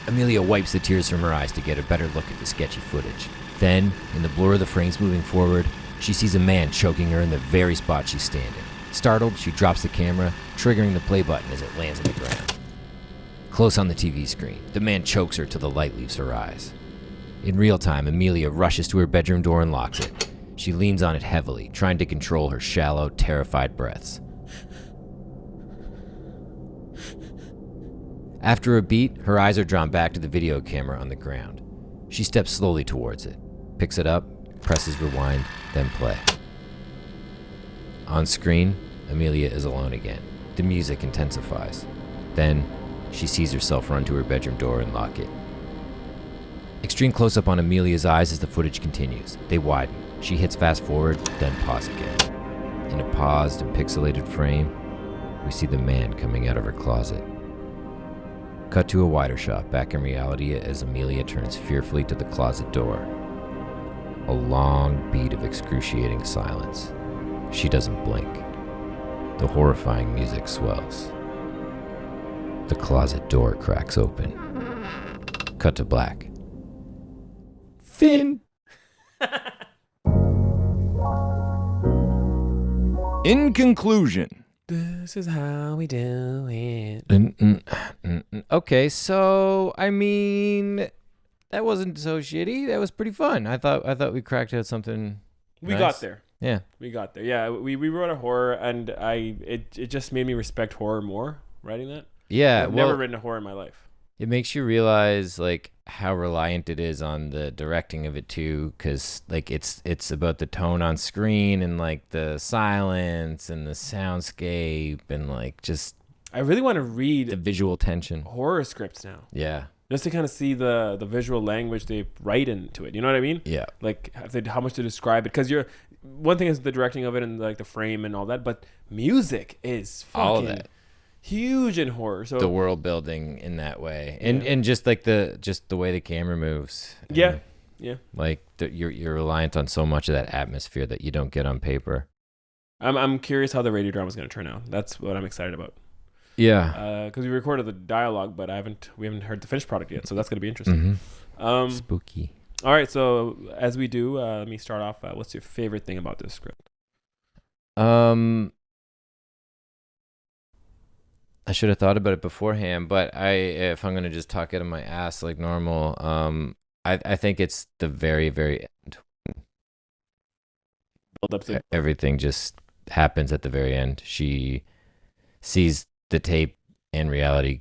Amelia wipes the tears from her eyes to get a better look at the sketchy footage. Then, in the blur of the frames moving forward, she sees a man choking her in the very spot she's standing. Startled, she drops the camera, triggering the play button as it lands on the ground. Close on the TV screen, the man chokes her till the light leaves her eyes. In real time, Amelia rushes to her bedroom door and locks it. She leans on it heavily, trying to control her shallow, terrified breaths. After a beat, her eyes are drawn back to the video camera on the ground. She steps slowly towards it, picks it up, presses rewind, then play. On screen, Amelia is alone again. The music intensifies. Then, she sees herself run to her bedroom door and lock it. Extreme close-up on Amelia's eyes as the footage continues. They widen. She hits fast forward, then pause again. In a paused and pixelated frame, we see the man coming out of her closet. Cut to a wider shot back in reality as Amelia turns fearfully to the closet door. A long beat of excruciating silence. She doesn't blink. The horrifying music swells. The closet door cracks open. Cut to black. Finn! In conclusion, this is how we do it. Okay, so I mean, that wasn't so shitty. That was pretty fun. I thought we cracked out something. We nice. got there. Yeah, we got there. Yeah, we wrote a horror, and it just made me respect horror more writing that. Yeah, I've never written a horror in my life. It makes you realize like how reliant it is on the directing of it too, because like it's about the tone on screen and like the silence and the soundscape and like just. I really want to read the visual tension horror scripts now. Yeah. Just to kind of see the visual language they write into it. You know what I mean? Yeah. Like how much to describe it, because one thing is the directing of it and like the frame and all that, but music is fucking all of that. Huge in horror. So the world building in that way, and just like the way the camera moves. Yeah. Like you're reliant on so much of that atmosphere that you don't get on paper. I'm curious how the radio drama is going to turn out. That's what I'm excited about. Yeah. Because we recorded the dialogue, but we haven't heard the finished product yet, so that's going to be interesting. Mm-hmm. Spooky. All right, so as we do, let me start off. What's your favorite thing about this script? I should have thought about it beforehand, but if I'm going to just talk out of my ass like normal, I think it's the very, very end. Build up to everything just happens at the very end. She sees the tape and reality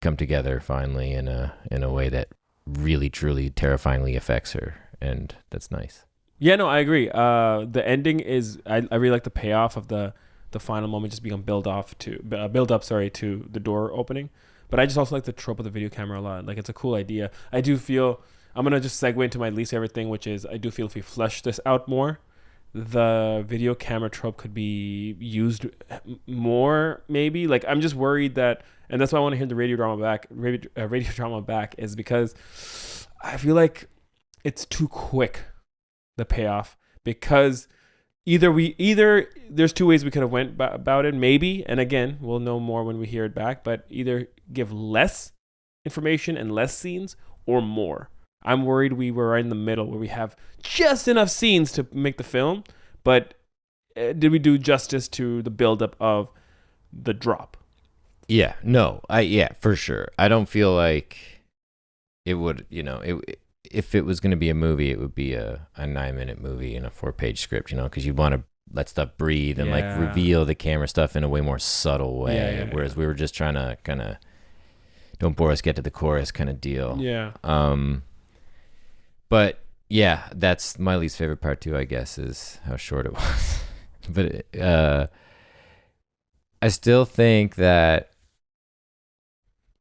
come together finally in a way that really, truly, terrifyingly affects her, and that's nice. Yeah, no, I agree. The ending is I really like the payoff of the final moment just being build up to the door opening. But I just also like the trope of the video camera a lot. Like, it's a cool idea. I do feel I'm gonna just segue into my least favorite thing, which is I do feel if we flesh this out more, the video camera trope could be used more, maybe. Like, I'm just worried that, and that's why I want to hear the radio drama back, is because I feel like it's too quick, the payoff, because either there's two ways we could have went about it, maybe, and again, we'll know more when we hear it back, but either give less information and less scenes or more. I'm worried we were right in the middle where we have just enough scenes to make the film, but did we do justice to the buildup of the drop? Yeah, no, for sure. I don't feel like it would, if it was going to be a movie, it would be a 9-minute movie in a 4-page script, because you want to let stuff breathe and like reveal the camera stuff in a way more subtle way. Whereas we were just trying to kind of don't bore us, get to the chorus kind of deal. Yeah. But yeah, that's my least favorite part too, I guess, is how short it was. But I still think that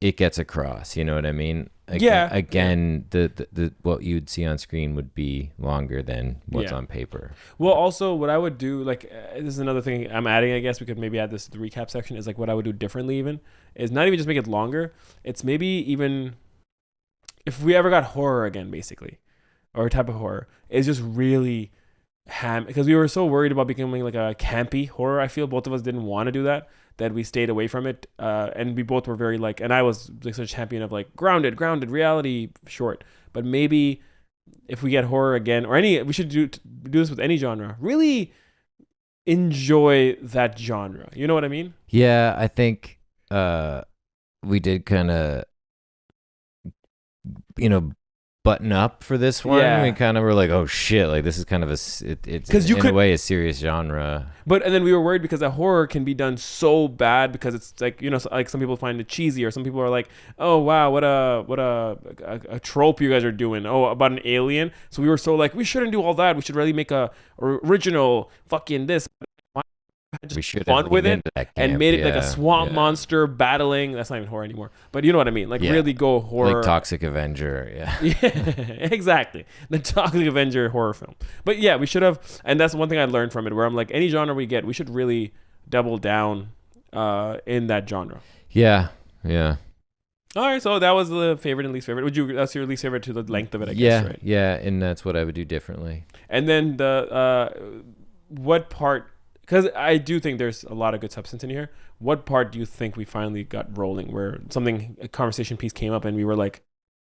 it gets across. You know what I mean? Again, the what you'd see on screen would be longer than what's on paper. Well, also what I would do, like, this is another thing I'm adding, I guess we could maybe add this to the recap section, is like what I would do differently even, is not even just make it longer. It's maybe even if we ever got horror again, basically, or a type of horror, is just really because we were so worried about becoming like a campy horror. I feel both of us didn't want to do that we stayed away from it. And we both were very like, and I was like such a champion of like grounded reality short. But maybe if we get horror again, or we should do this with any genre, really enjoy that genre. You know what I mean? Yeah, I think we did kind of, button up for this one. Yeah. We kind of were like, oh shit, like this is kind of it's in a way a serious genre. But and then we were worried because that horror can be done so bad because it's like, like some people find it cheesy, or some people are like, oh wow, what a trope you guys are doing, about an alien. So we were so like, we shouldn't do all that, we should really make a original fucking this. We should fun with it and made it like a swamp monster battling. That's not even horror anymore, but you know what I mean. Like really go horror, like Toxic Avenger. Yeah, exactly. The Toxic Avenger horror film. But yeah, we should have, and that's one thing I learned from it. Where I'm like, any genre we get, we should really double down in that genre. Yeah. All right, so that was the favorite and least favorite. That's your least favorite to the length of it, I guess, right? Yeah, and that's what I would do differently. And then what part? Because I do think there's a lot of good substance in here. What part do you think we finally got rolling, where a conversation piece came up and we were like,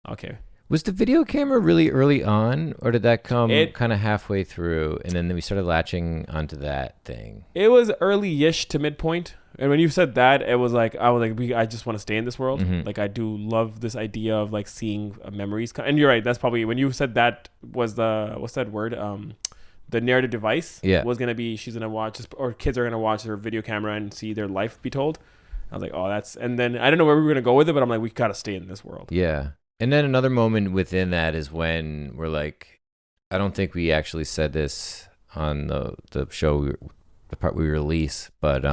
okay. Was the video camera really early on, or did that come kind of halfway through, and then we started latching onto that thing? It was early-ish to midpoint. And when you said that, it was like, I just want to stay in this world. Mm-hmm. Like, I do love this idea of like seeing memories. And you're right. That's probably when you said that was what's that word? The narrative device was going to be, she's going to watch, or kids are going to watch their video camera and see their life be told. I was like, oh, and then I don't know where we were going to go with it, but I'm like, we got to stay in this world. Yeah. And then another moment within that is when we're like, I don't think we actually said this on the show, the part we release, but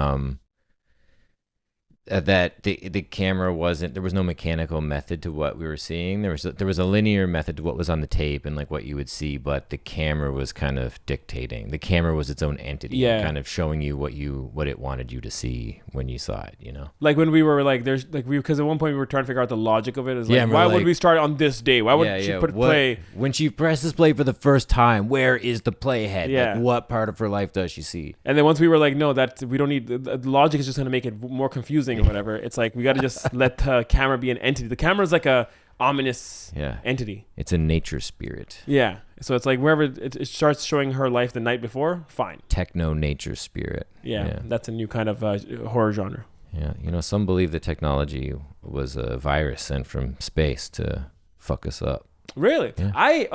that the camera there was no mechanical method to what we were seeing. There was a linear method to what was on the tape and like what you would see, but the camera was kind of dictating. The camera was its own entity, kind of showing you what it wanted you to see when you saw it, you know? Like when we were like, because at one point we were trying to figure out the logic of it. Is like, why would we start on this day? Why would she put play? When she presses play for the first time, where is the playhead? Yeah. Like, what part of her life does she see? And then once we were like, no, that we don't need, the logic is just going to make it more confusing or whatever. It's like, we got to just let the camera be an entity. The camera is like a ominous entity. It's a nature spirit. Yeah. So it's like wherever it starts showing her life the night before, fine. Techno nature spirit. Yeah. That's a new kind of horror genre. Yeah. You know, some believe that technology was a virus sent from space to fuck us up. Really? Yeah. I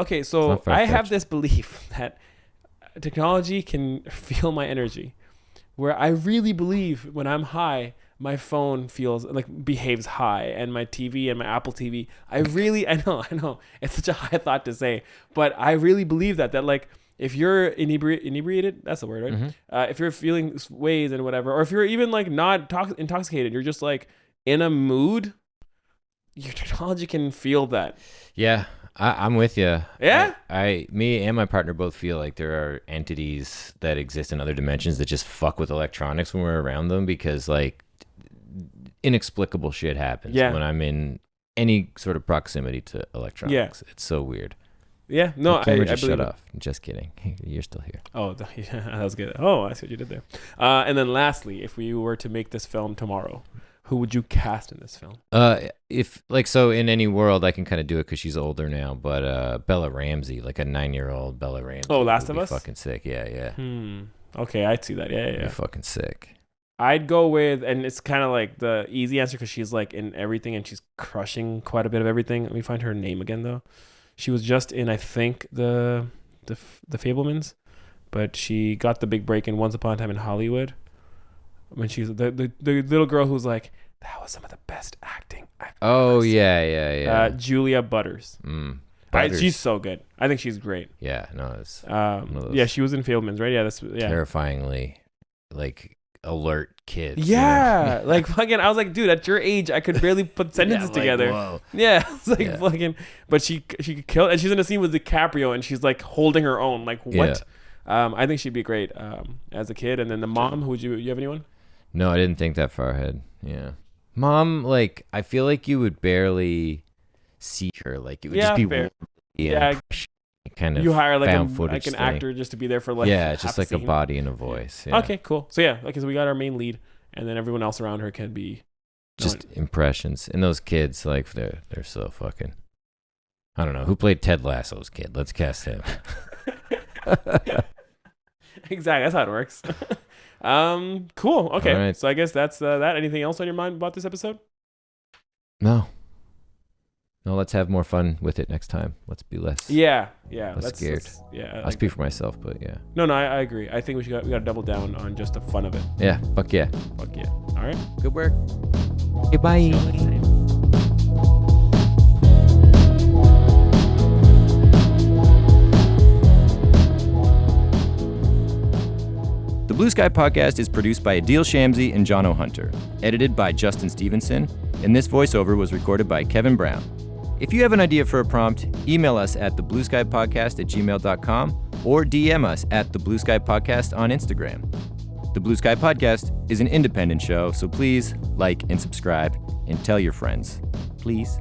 have this belief that technology can feel my energy, where I really believe when I'm high, my phone behaves high, and my TV and my Apple TV. I know it's such a high thought to say, but I really believe that like if you're inebriated, that's the word, right? Mm-hmm. If you're feeling ways and whatever, or if you're even like not intoxicated, you're just like in a mood, your technology can feel that. Yeah. I'm with you. Yeah? Me and my partner both feel like there are entities that exist in other dimensions that just fuck with electronics when we're around them, because like inexplicable shit happens when I'm in any sort of proximity to electronics. It's so weird. Yeah, no, I just shut off. Just kidding. You're still here. Oh, that was good. Oh, I see what you did there. And then lastly, if we were to make this film tomorrow, who would you cast in this film? So in any world, I can kind of do it because she's older now, but Bella Ramsey, like a 9-year-old Bella Ramsey. Oh, Last of Us? Fucking sick. Yeah. Okay, I'd see that. Yeah. Be fucking sick. I'd go with, and it's kind of like the easy answer because she's like in everything and she's crushing quite a bit of everything. Let me find her name again though. She was just in, I think, the Fablemans, but she got the big break in Once Upon a Time in Hollywood. When she's the little girl who's like, that was some of the best acting. Julia Butters. Butters. She's so good. I think she's great. Yeah, no, it's she was in Fablemans, right? Yeah, terrifyingly like alert kids. Yeah, you know? like fucking. I was like, dude, at your age, I could barely put sentences together. Whoa. Yeah, it's like fucking. But she could kill, and she's in a scene with DiCaprio, and she's like holding her own. Like what? Yeah. I think she'd be great as a kid. And then the mom, who you have anyone? No, I didn't think that far ahead. Yeah, mom. Like I feel like you would barely see her. Like it would just be fair. Kind of you hire like an actor just to be there for like just like a body and a voice. Yeah. Okay, cool. So so we got our main lead, and then everyone else around her can be just impressions. And those kids, like they're so fucking. I don't know who played Ted Lasso's kid. Let's cast him. Exactly, that's how it works. Cool. Okay, right. So I guess that's that. Anything else on your mind about this episode? No, let's have more fun with it next time. Let's be less. Yeah. Less scared. I'll speak for myself, but yeah. No, I agree. I think we got to double down on just the fun of it. Yeah. Fuck yeah. All right. Good work. Okay, bye. The Blue Sky Podcast is produced by Adeel Shamsi and Jono Hunter, edited by Justin Stevenson, and this voiceover was recorded by Kevin Brown. If you have an idea for a prompt, email us at theblueskypodcast@gmail.com or DM us at the Blue Sky Podcast on Instagram. The Blue Sky Podcast is an independent show, so please like and subscribe and tell your friends. Please.